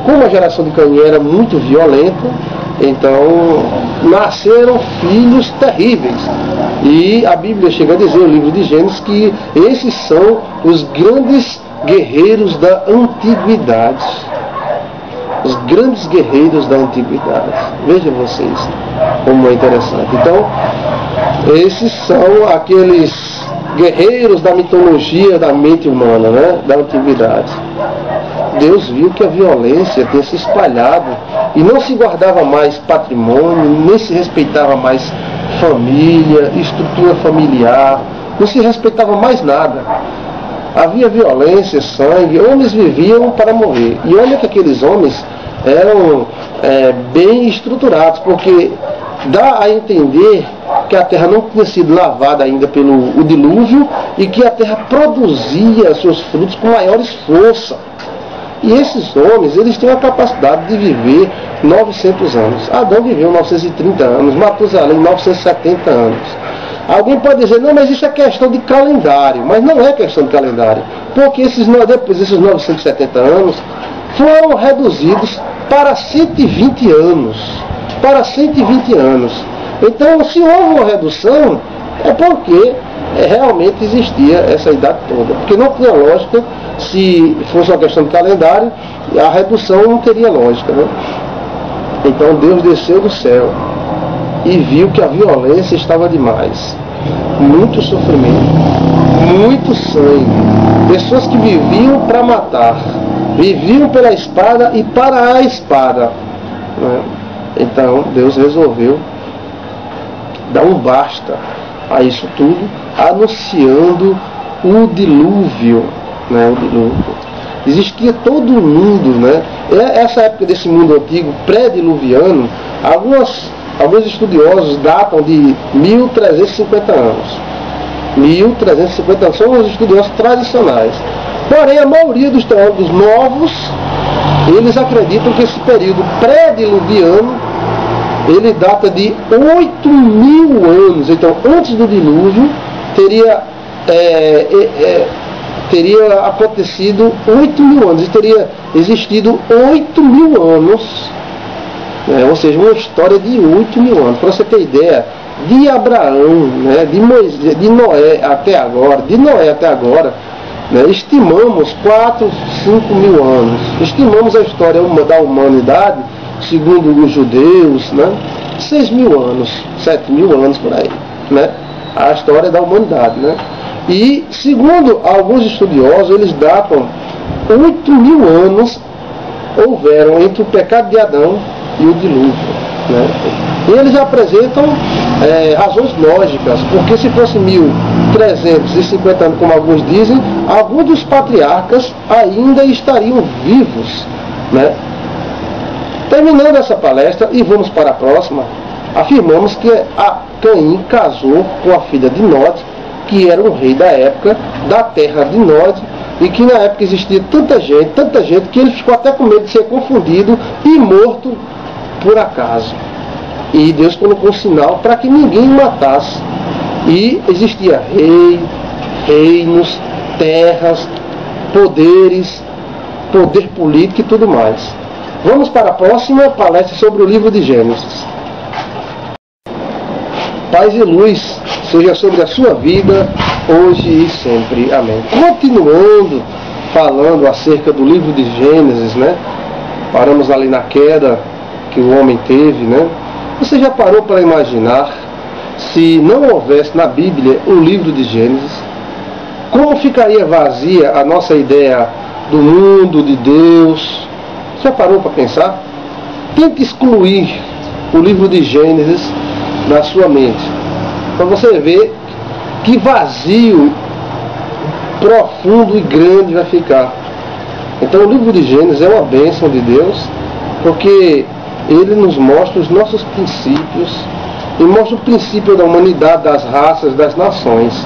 Como a geração de Caim era muito violenta, então nasceram filhos terríveis. E a Bíblia chega a dizer, no livro de Gênesis, que esses são os grandes guerreiros da antiguidade. Os grandes guerreiros da antiguidade. Vejam vocês como é interessante. Então, esses são aqueles guerreiros da mitologia da mente humana, né? Da antiguidade. Deus viu que a violência tinha se espalhado e não se guardava mais patrimônio, nem se respeitava mais família, estrutura familiar, não se respeitava mais nada. Havia violência, sangue, homens viviam para morrer. E olha que aqueles homens eram bem estruturados, porque dá a entender que a terra não tinha sido lavada ainda pelo dilúvio e que a terra produzia seus frutos com maior força. E esses homens, eles têm a capacidade de viver 900 anos. Adão viveu 930 anos, Matusalém 970 anos. Alguém pode dizer, não, mas isso é questão de calendário. Mas não é questão de calendário, porque depois desses 970 anos foram reduzidos para 120 anos. Para 120 anos. Então, se houve uma redução, é porque realmente existia essa idade toda. Porque não tinha lógica, se fosse uma questão de calendário, a redução não teria lógica, né? Então Deus desceu do céu e viu que a violência estava demais. Muito sofrimento. muito sangue, pessoas que viviam para matar, viviam pela espada e para a espada, né? Então Deus resolveu dar um basta a isso tudo, anunciando o dilúvio, né? O dilúvio. Existia todo o mundo, né? Essa época desse mundo antigo, pré-diluviano, alguns estudiosos datam de 1350 anos. 1350 anos são os estudiosos tradicionais. Porém, a maioria dos teólogos novos, eles acreditam que esse período pré-diluviano, ele data de 8.000 anos. Então, antes do dilúvio, teria acontecido 8.000 anos, e teria existido 8.000 anos, né? Ou seja, uma história de 8.000 anos. Para você ter ideia, de Abraão, né? De Moisés, de Noé até agora, né? Estimamos 4, 5 mil anos. Estimamos a história da humanidade, segundo os judeus, né? 6.000 anos, 7.000 anos por aí, né? A história da humanidade, né? E, segundo alguns estudiosos, eles datam 8.000 anos houveram entre o pecado de Adão e o dilúvio, né? E eles apresentam razões lógicas, porque se fosse 1.350 anos, como alguns dizem, alguns dos patriarcas ainda estariam vivos, né? Terminando essa palestra, e vamos para a próxima, afirmamos que Caim casou com a filha de Nod, que era um rei da época, da terra de Nod, e que na época existia tanta gente, que ele ficou até com medo de ser confundido e morto por acaso. E Deus colocou um sinal para que ninguém o matasse. E existia reinos, terras, poderes, poder político e tudo mais. Vamos para a próxima palestra sobre o livro de Gênesis. Paz e luz seja sobre a sua vida, hoje e sempre. Amém. Continuando falando acerca do livro de Gênesis, né? Paramos ali na queda que o homem teve, né? Você já parou para imaginar, se não houvesse na Bíblia o livro de Gênesis, como ficaria vazia a nossa ideia do mundo, de Deus? Já parou para pensar? Tente excluir o livro de Gênesis da sua mente, para você ver que vazio profundo e grande vai ficar. Então o livro de Gênesis é uma bênção de Deus, porque ele nos mostra os nossos princípios, e mostra o princípio da humanidade, das raças, das nações,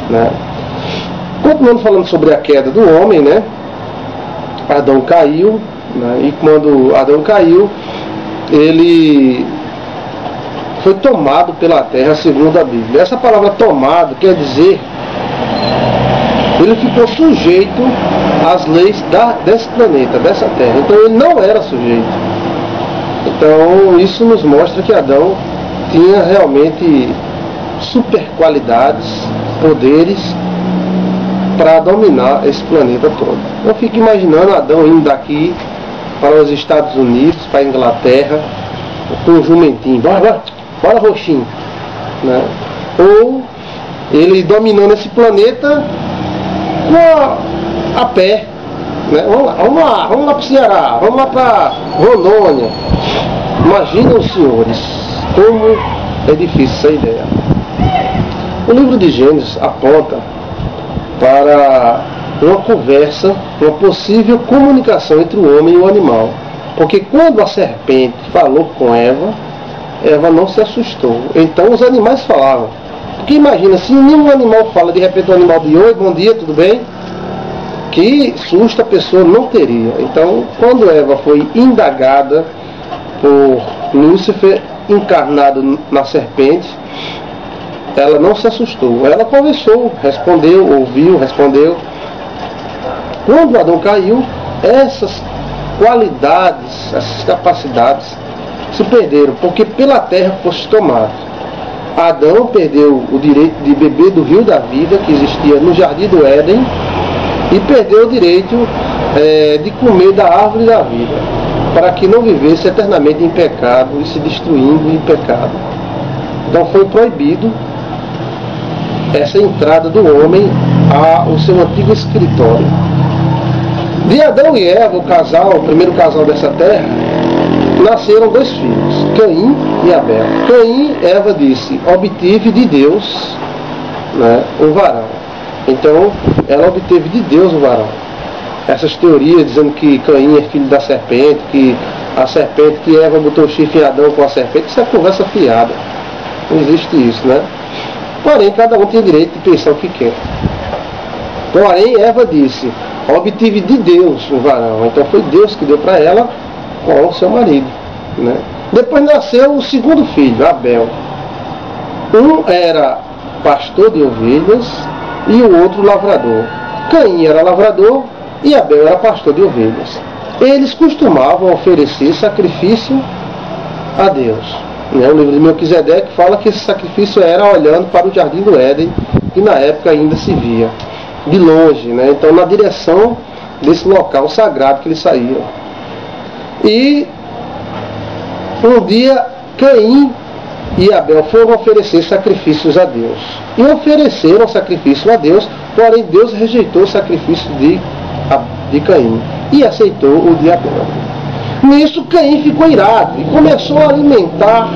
né? Continuando falando sobre a queda do homem, né? Adão caiu, né? E quando Adão caiu, ele foi tomado pela terra, segundo a Bíblia. Essa palavra tomado quer dizer, ele ficou sujeito às leis desse planeta, dessa terra. Então ele não era sujeito. Então isso nos mostra que Adão tinha realmente super qualidades, poderes para dominar esse planeta todo. Eu fico imaginando Adão indo daqui para os Estados Unidos, para a Inglaterra, com um jumentinho, bora roxinho, né? Ou ele dominando esse planeta a pé, né? Vamos lá para o Ceará, vamos lá para Rondônia. Imagina os senhores, como é difícil essa ideia. O livro de Gênesis aponta para uma conversa, uma possível comunicação entre o homem e o animal. Porque quando a serpente falou com Eva não se assustou. Então os animais falavam. Porque imagina, se nenhum animal fala, de repente o animal diz: oi, bom dia, tudo bem? Que susto a pessoa não teria. Então, quando Eva foi indagada por Lúcifer, encarnado na serpente, ela não se assustou. Ela conversou, respondeu, ouviu, respondeu. Quando Adão caiu, essas qualidades, essas capacidades se perderam, porque pela terra fosse tomado. Adão perdeu o direito de beber do rio da vida que existia no jardim do Éden, e perdeu o direito de comer da árvore da vida, para que não vivesse eternamente em pecado e se destruindo em pecado. Então foi proibido essa entrada do homem ao seu antigo escritório. De Adão e Eva, o primeiro casal dessa terra, nasceram 2 filhos, Caim e Abel. Caim, Eva disse, obtive de Deus, né, um varão. Então, ela obteve de Deus um varão. Essas teorias dizendo que Caim é filho da serpente, que a serpente, que Eva botou o chifre em Adão com a serpente, isso é conversa fiada. Não existe isso, né? Porém, cada um tem direito de pensar o que quer. Porém, Eva disse, obtive de Deus um varão. Então foi Deus que deu para ela com o seu marido, né? Depois nasceu o segundo filho, Abel. Um era pastor de ovelhas e o outro lavrador. Caim era lavrador e Abel era pastor de ovelhas. Eles costumavam oferecer sacrifício a Deus. O livro de Melquisedeque fala que esse sacrifício era olhando para o jardim do Éden, que na época ainda se via de longe, né? Então na direção desse local sagrado que eles saíam. E um dia Caim e Abel foram oferecer sacrifícios a Deus. E ofereceram sacrifício a Deus, porém Deus rejeitou o sacrifício de Caim e aceitou o de Abel. Nisso Caim ficou irado e começou a alimentar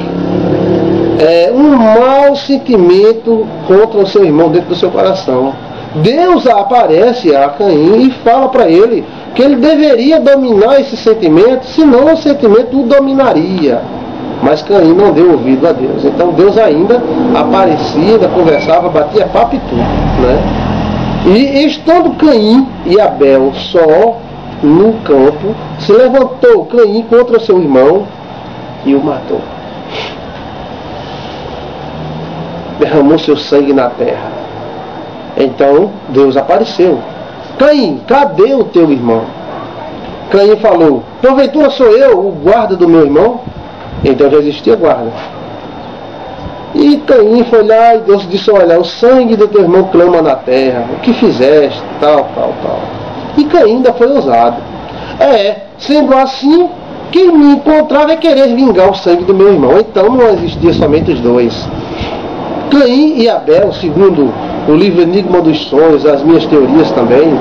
um mau sentimento contra o seu irmão dentro do seu coração. Deus aparece a Caim e fala para ele que ele deveria dominar esse sentimento, senão o sentimento o dominaria. Mas Caim não deu ouvido a Deus. Então Deus ainda aparecia, ainda conversava, batia papo e tudo, né? E estando Caim e Abel só no campo, se levantou Caim contra seu irmão e o matou. Derramou seu sangue na terra. Então Deus apareceu. Caim, cadê o teu irmão? Caim falou, porventura sou eu o guarda do meu irmão? Então já existia guarda. E Caim foi lá e Deus disse, olha, o sangue do teu irmão clama na terra, o que fizeste, tal. E Caim ainda foi ousado. Sendo assim, quem me encontrar vai querer vingar o sangue do meu irmão. Então não existia somente os dois. Caim e Abel, segundo o livro Enigma dos Sonhos, as minhas teorias também,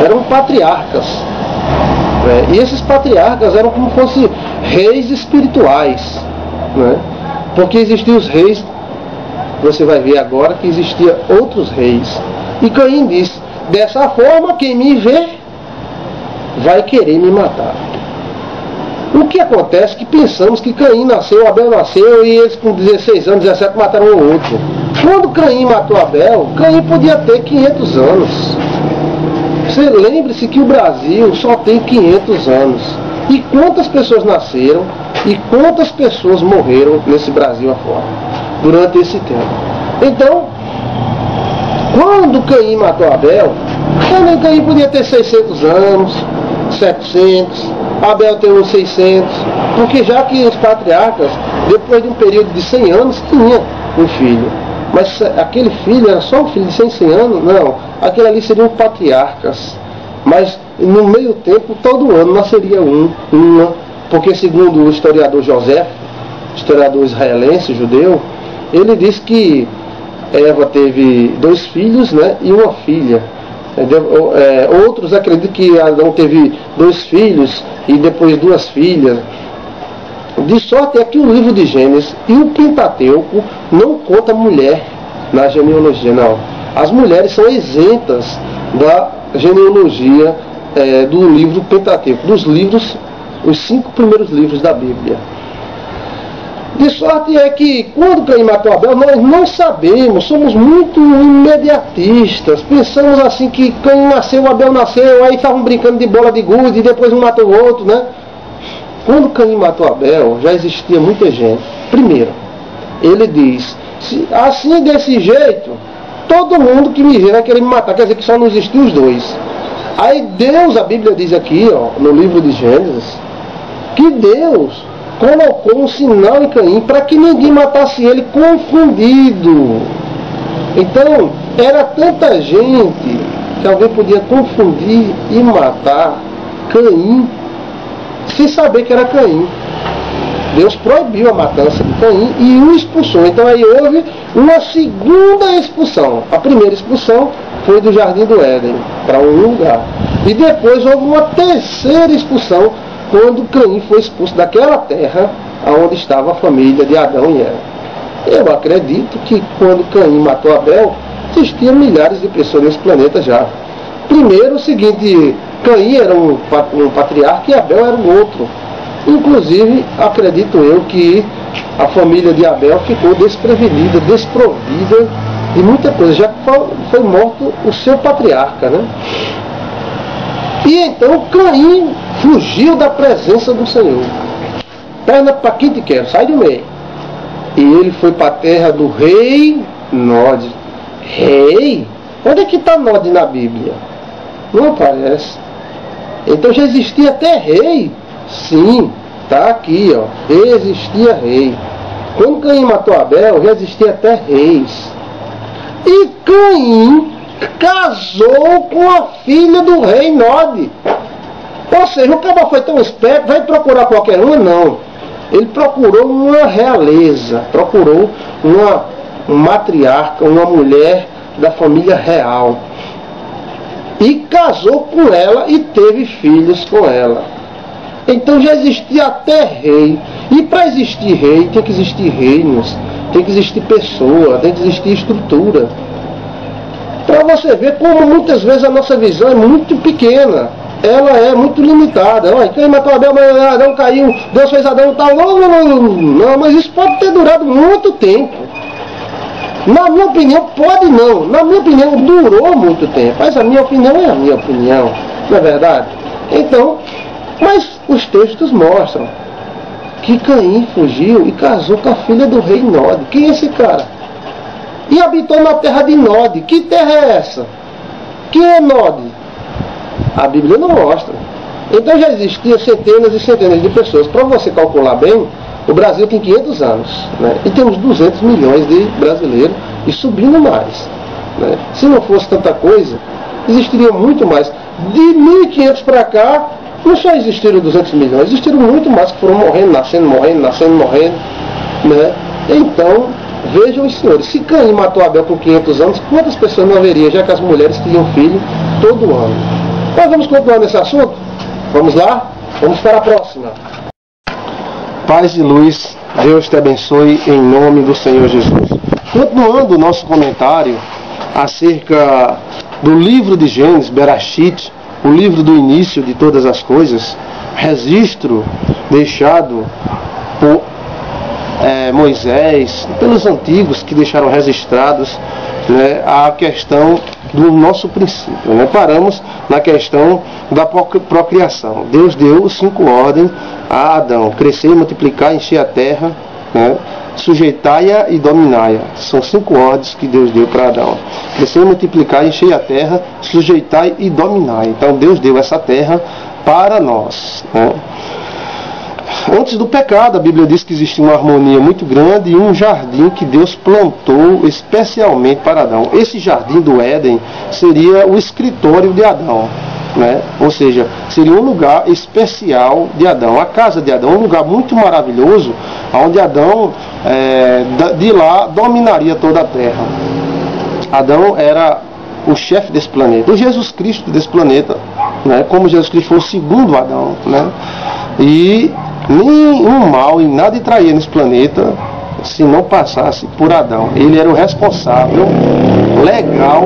eram patriarcas. E esses patriarcas eram como se fossem reis espirituais, né? Porque existiam os reis, você vai ver agora que existiam outros reis. E Caim disse, dessa forma quem me vê vai querer me matar. O que acontece é que pensamos que Caim nasceu, Abel nasceu, e eles com 16 anos, 17 mataram o outro. Quando Caim matou Abel, Caim podia ter 500 anos. Você lembre-se que o Brasil só tem 500 anos. E quantas pessoas nasceram e quantas pessoas morreram nesse Brasil afora durante esse tempo. Então, quando Caim matou Abel, também Caim podia ter 600 anos, 700, Abel tem uns 600, porque já que os patriarcas, depois de um período de 100 anos, tinham um filho. Mas aquele filho era só um filho de 100 anos? Não, aquele ali seriam patriarcas. Mas no meio tempo, todo ano nasceria uma, porque segundo o historiador José, historiador israelense, judeu, ele diz que Eva teve 2 filhos, né, e uma filha. Outros acreditam que Adão teve 2 filhos e depois 2 filhas. De sorte é que o livro de Gênesis e o Pentateuco não conta mulher na genealogia, não. As mulheres são isentas da genealogia do livro Pentateuco, dos livros, os 5 primeiros livros da Bíblia. De sorte é que quando Caim matou Abel, nós não sabemos, somos muito imediatistas, pensamos assim que Caim nasceu, Abel nasceu, aí estavam brincando de bola de gude e depois um matou o outro, né? Quando Caim matou Abel, já existia muita gente. Primeiro, ele diz, assim desse jeito, todo mundo que me vê vai querer me matar, quer dizer que só não existiam os dois. Aí Deus, a Bíblia diz aqui, no livro de Gênesis, que Deus colocou um sinal em Caim para que ninguém matasse ele confundido. Então, era tanta gente que alguém podia confundir e matar Caim sem saber que era Caim. Deus proibiu a matança de Caim e o expulsou. Então aí houve uma segunda expulsão. A primeira expulsão foi do Jardim do Éden, para um lugar. E depois houve uma terceira expulsão, quando Caim foi expulso daquela terra onde estava a família de Adão e Eva. Eu acredito que quando Caim matou Abel, existiam milhares de pessoas nesse planeta já. Primeiro, o seguinte, Caim era um patriarca e Abel era um outro. Inclusive, acredito eu que a família de Abel ficou desprevenida, desprovida de muita coisa, já que foi morto o seu patriarca, né? E então Caim fugiu da presença do Senhor. Perna para quem te quer, sai do meio. E ele foi para a terra do rei Nod. Rei? Onde é que está Nod na Bíblia? Não aparece. Então já existia até rei. Sim, está aqui, ó. Existia rei. Quando Caim matou Abel, já existia até reis. E Caim casou com a filha do rei Nod. Ou seja, o cara foi tão esperto, vai procurar qualquer uma? Não. Ele procurou uma realeza, procurou uma matriarca, uma mulher da família real. E casou com ela e teve filhos com ela. Então já existia até rei. E para existir rei, tem que existir reinos, tem que existir pessoa, tem que existir estrutura. Para você ver como muitas vezes a nossa visão é muito pequena. Ela é muito limitada. Olha, quem matou Abel, mas Adão caiu, Deus fez Adão e tal. Não, mas isso pode ter durado muito tempo. Na minha opinião, pode não. Na minha opinião, durou muito tempo. Mas a minha opinião é a minha opinião. Não é verdade? Então, mas os textos mostram que Caim fugiu e casou com a filha do rei Nod. Quem é esse cara? E habitou na terra de Nod. Que terra é essa? Quem é Nod? A Bíblia não mostra. Então já existiam centenas e centenas de pessoas. Para você calcular bem, o Brasil tem 500 anos, né? E temos 200 milhões de brasileiros e subindo mais, né? Se não fosse tanta coisa, existiria muito mais. De 1500 para cá, não só existiram 200 milhões, existiram muito mais que foram morrendo, nascendo, morrendo, né? Então, vejam os senhores, se Caim matou Abel com 500 anos, quantas pessoas não haveria, já que as mulheres tinham filho todo ano? Mas vamos continuar nesse assunto? Vamos lá? Vamos para a próxima. Paz e luz, Deus te abençoe em nome do Senhor Jesus. Continuando o nosso comentário acerca do livro de Gênesis, Bereshit, o livro do início de todas as coisas, registro deixado por Moisés, pelos antigos que deixaram registrados, né, a questão do nosso princípio, né? Paramos na questão da procriação. Deus deu 5 ordens a Adão: crescer, multiplicar, encher a terra, né? Sujeitai-a e dominai-a. São 5 ordens que Deus deu para Adão: crescer, multiplicar, encher a terra, sujeitai e dominai. Então Deus deu essa terra para nós, né? Antes do pecado, a Bíblia diz que existia uma harmonia muito grande e um jardim que Deus plantou especialmente para Adão. Esse jardim do Éden seria o escritório de Adão, né? Ou seja, seria um lugar especial de Adão. A casa de Adão, um lugar muito maravilhoso, onde Adão, de lá, dominaria toda a terra. Adão era o chefe desse planeta, o Jesus Cristo desse planeta, né? Como Jesus Cristo foi o segundo Adão, né? E nenhum mal e nada traía nesse planeta se não passasse por Adão. Ele era o responsável legal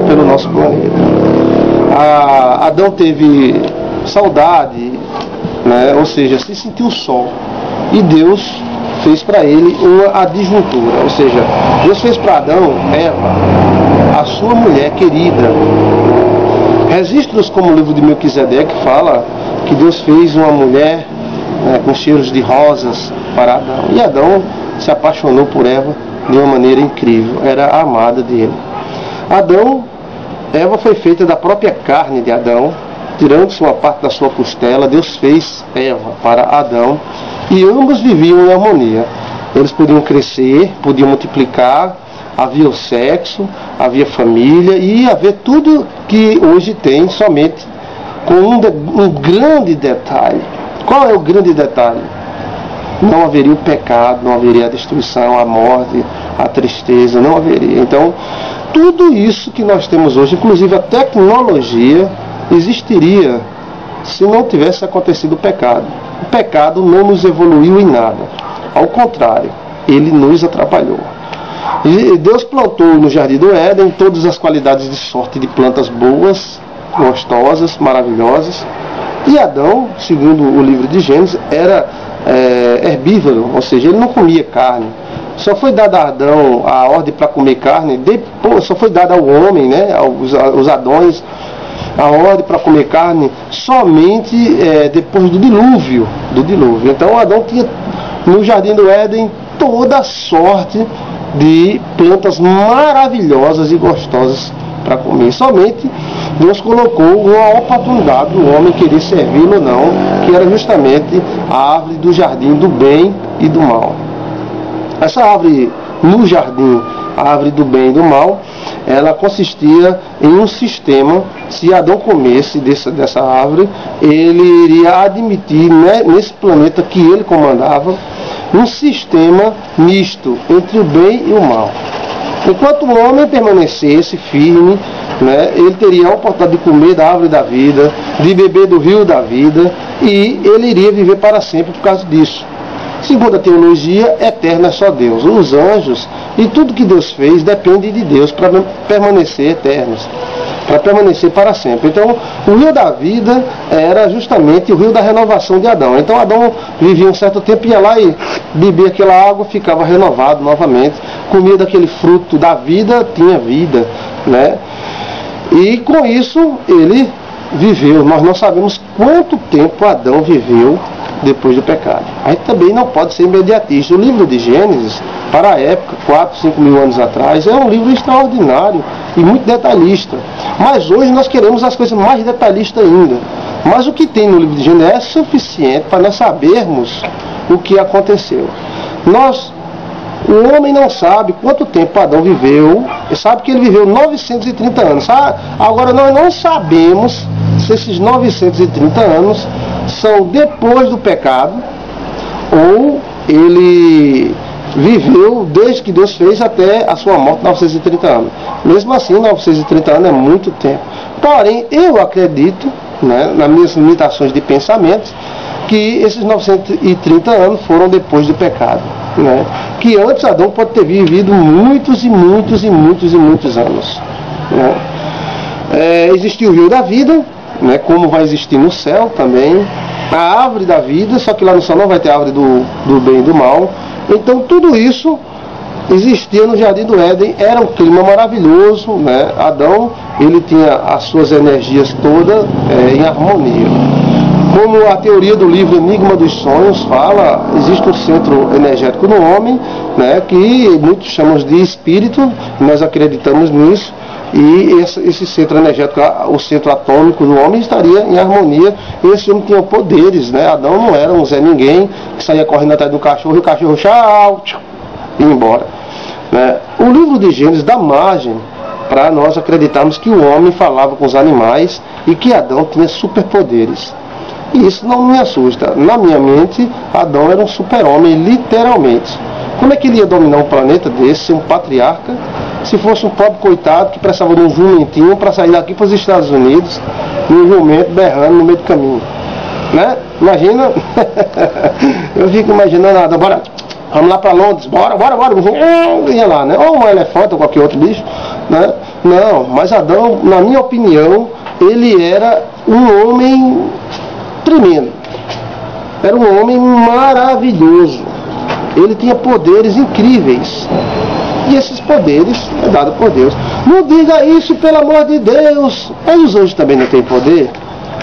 pelo nosso planeta. Adão teve saudade, né? Ou seja, se sentiu só. E Deus fez para ele uma adjuntura. Ou seja, Deus fez para Adão, Eva, a sua mulher querida. Registros como o livro de Melquisedeque fala que Deus fez uma mulher, né, com cheiros de rosas para Adão. E Adão se apaixonou por Eva de uma maneira incrível. Era a amada dele. Eva foi feita da própria carne de Adão, tirando-se uma parte da sua costela. Deus fez Eva para Adão e ambos viviam em harmonia. Eles podiam crescer, podiam multiplicar, havia o sexo, havia família e havia tudo que hoje tem, somente com um grande detalhe. Qual é o grande detalhe? não haveria o pecado, não haveria a destruição, a morte, a tristeza, não haveria. Então, tudo isso que nós temos hoje, inclusive a tecnologia, existiria se não tivesse acontecido o pecado. O pecado não nos evoluiu em nada. Ao contrário, ele nos atrapalhou. E Deus plantou no Jardim do Éden todas as qualidades de sorte de plantas boas, gostosas, maravilhosas. E Adão, segundo o livro de Gênesis, era herbívoro, ou seja, ele não comia carne. Só foi dada a Adão a ordem para comer carne, depois, só foi dada ao homem, né, aos Adões, a ordem para comer carne somente depois do dilúvio. Então Adão tinha no Jardim do Éden toda a sorte de plantas maravilhosas e gostosas para comer. Somente Deus colocou uma oportunidade do homem querer servi-lo ou não, que era justamente a árvore do jardim do bem e do mal. Essa árvore no jardim, a árvore do bem e do mal, ela consistia em um sistema. Se Adão comesse dessa árvore, ele iria admitir, né, nesse planeta que ele comandava, um sistema misto entre o bem e o mal. Enquanto o homem permanecesse firme, né, ele teria a oportunidade de comer da árvore da vida, de beber do rio da vida, e ele iria viver para sempre por causa disso. Segundo a teologia, eterno é só Deus. Os anjos e tudo que Deus fez depende de Deus para permanecer eternos, para permanecer para sempre. Então, o rio da vida era justamente o rio da renovação de Adão. Então, Adão vivia um certo tempo, ia lá e bebia aquela água, ficava renovado novamente, comia daquele fruto da vida, tinha vida, né? E com isso, ele viveu. Nós não sabemos quanto tempo Adão viveu depois do pecado. A gente também não pode ser imediatista. O livro de Gênesis, para a época, 4, 5 mil anos atrás, é um livro extraordinário e muito detalhista. Mas hoje nós queremos as coisas mais detalhistas ainda. Mas o que tem no livro de Gênesis é suficiente para nós sabermos o que aconteceu. O homem não sabe quanto tempo Adão viveu, sabe que ele viveu 930 anos. Agora nós não sabemos se esses 930 anos são depois do pecado ou ele viveu desde que Deus fez até a sua morte, 930 anos. Mesmo assim, 930 anos é muito tempo. Porém, eu acredito, né, nas minhas limitações de pensamento, que esses 930 anos foram depois do pecado, né? Que antes Adão pode ter vivido muitos anos, né? Existiu o rio da vida, né, como vai existir no céu também, a árvore da vida, só que lá no céu não vai ter a árvore do bem e do mal. Então tudo isso existia no Jardim do Éden, era um clima maravilhoso, né? Adão, ele tinha as suas energias todas em harmonia. Como a teoria do livro Enigma dos Sonhos fala, existe um centro energético no homem, né, que muitos chamam de espírito, nós acreditamos nisso, e esse centro energético, o centro atômico do homem, estaria em harmonia, e esse homem tinha poderes, né? Adão não era um Zé Ninguém, que saía correndo atrás do cachorro, e o cachorro tchau, ia embora, né? O livro de Gênesis dá margem para nós acreditarmos que o homem falava com os animais, e que Adão tinha superpoderes. E isso não me assusta. Na minha mente, Adão era um super-homem, literalmente. Como é que ele ia dominar um planeta desse, ser um patriarca, se fosse um pobre coitado que precisava de um jumentinho para sair daqui para os Estados Unidos, e um jumento berrando no meio do caminho, né? Imagina, eu fico imaginando Adão, bora, vamos lá para Londres, bora, ia lá, né? Ou um elefante ou qualquer outro bicho, né? Não, mas Adão, na minha opinião, ele era um homem tremendo, era um homem maravilhoso, ele tinha poderes incríveis, e esses poderes é dado por Deus. Não diga isso, pelo amor de Deus. Mas os anjos também não têm poder.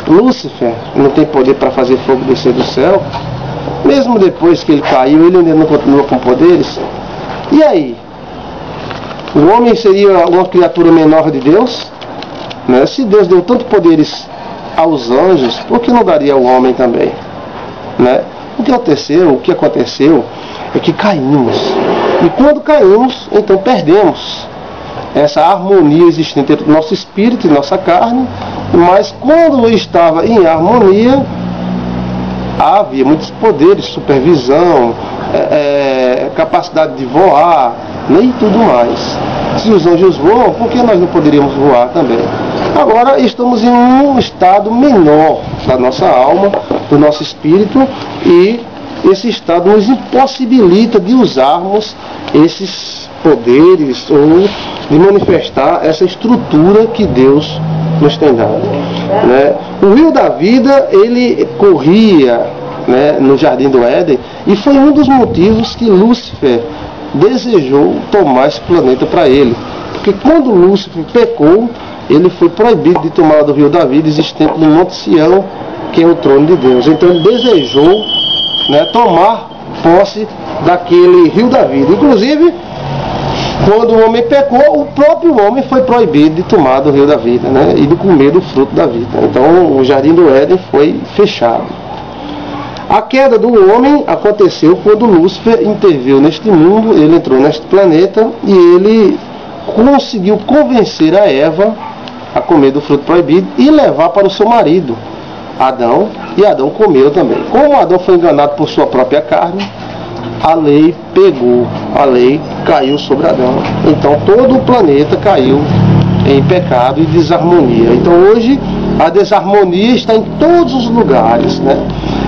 Lúcifer não tem poder para fazer fogo descer do céu. Mesmo depois que ele caiu, ele ainda não continua com poderes. E aí? O homem seria uma criatura menor de Deus? Né? Se Deus deu tantos poderes aos anjos, por que não daria ao homem também? Né? O que aconteceu é que caímos. E quando caímos, então perdemos essa harmonia existente entre o nosso espírito e nossa carne. Mas quando estava em harmonia, havia muitos poderes, supervisão, capacidade de voar, né, e tudo mais. Se os anjos voam, por que nós não poderíamos voar também? Agora estamos em um estado menor da nossa alma, do nosso espírito, e esse estado nos impossibilita de usarmos esses poderes ou de manifestar essa estrutura que Deus nos tem dado, né? O rio da vida, ele corria, né, no Jardim do Éden, e foi um dos motivos que Lúcifer desejou tomar esse planeta para ele, porque quando Lúcifer pecou, ele foi proibido de tomar do rio da vida existente no Monte Sião, que é o trono de Deus. Então ele desejou, né, tomar posse daquele rio da vida. Inclusive, quando o homem pecou, o próprio homem foi proibido de tomar do rio da vida, né, e de comer do fruto da vida. Então o Jardim do Éden foi fechado. A queda do homem aconteceu quando Lúcifer interveio neste mundo, ele entrou neste planeta e ele conseguiu convencer a Eva a comer do fruto proibido e levar para o seu marido, Adão, e Adão comeu também. Como Adão foi enganado por sua própria carne, a lei pegou, a lei caiu sobre Adão. Então todo o planeta caiu em pecado e desarmonia. Então hoje a desarmonia está em todos os lugares, né?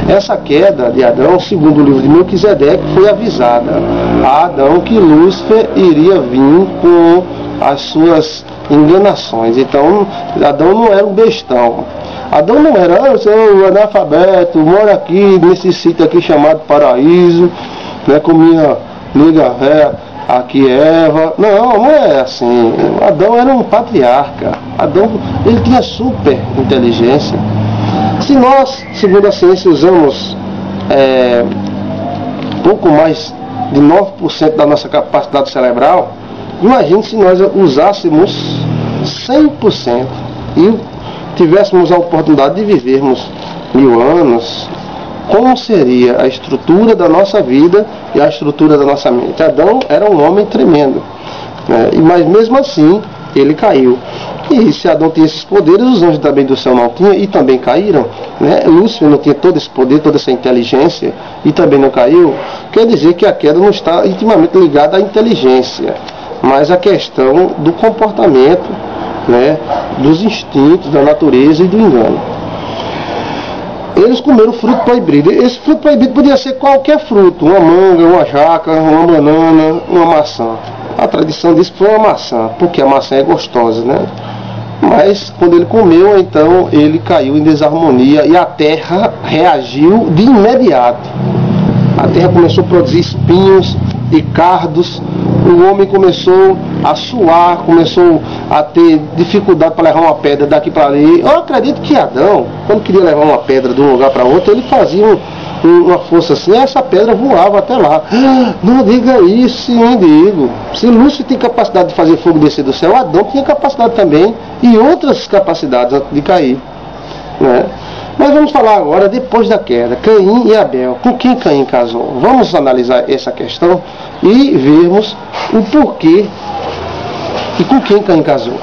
Essa queda de Adão, segundo o livro de Melquisedeque, foi avisada a Adão que Lúcifer iria vir com as suas enganações. Então Adão não era um bestão. Adão não era, eu sou um analfabeto, moro aqui nesse sítio aqui chamado Paraíso, né, com minha nega véia aqui Eva. Não é assim. Adão era um patriarca. Adão, ele tinha super inteligência. Se nós, segundo a ciência, usamos pouco mais de 9% da nossa capacidade cerebral, imagine se nós usássemos 100% e tivéssemos a oportunidade de vivermos 1000 anos, como seria a estrutura da nossa vida e a estrutura da nossa mente? Adão era um homem tremendo, né? Mas mesmo assim ele caiu. E se Adão tinha esses poderes, os anjos também do céu não tinham e também caíram, né? Lúcifer não tinha todo esse poder, toda essa inteligência e também não caiu. Quer dizer que a queda não está intimamente ligada à inteligência, mas à questão do comportamento, né, dos instintos, da natureza e do engano. Eles comeram fruto proibido. Esse fruto proibido podia ser qualquer fruto, uma manga, uma jaca, uma banana, uma maçã. A tradição diz que foi uma maçã, porque a maçã é gostosa, né? Mas quando ele comeu, então ele caiu em desarmonia e a terra reagiu de imediato. A terra começou a produzir espinhos e cardos, o homem começou a suar, começou a ter dificuldade para levar uma pedra daqui para ali. Eu acredito que Adão, quando queria levar uma pedra de um lugar para outro, ele fazia uma força assim, essa pedra voava até lá. Não diga isso, sim, digo. Se Lúcifer tem capacidade de fazer fogo descer do céu, Adão tinha capacidade também, e outras capacidades antes de cair, né? Mas vamos falar agora, depois da queda, Caim e Abel. Com quem Caim casou? Vamos analisar essa questão e vermos o porquê e com quem Caim casou.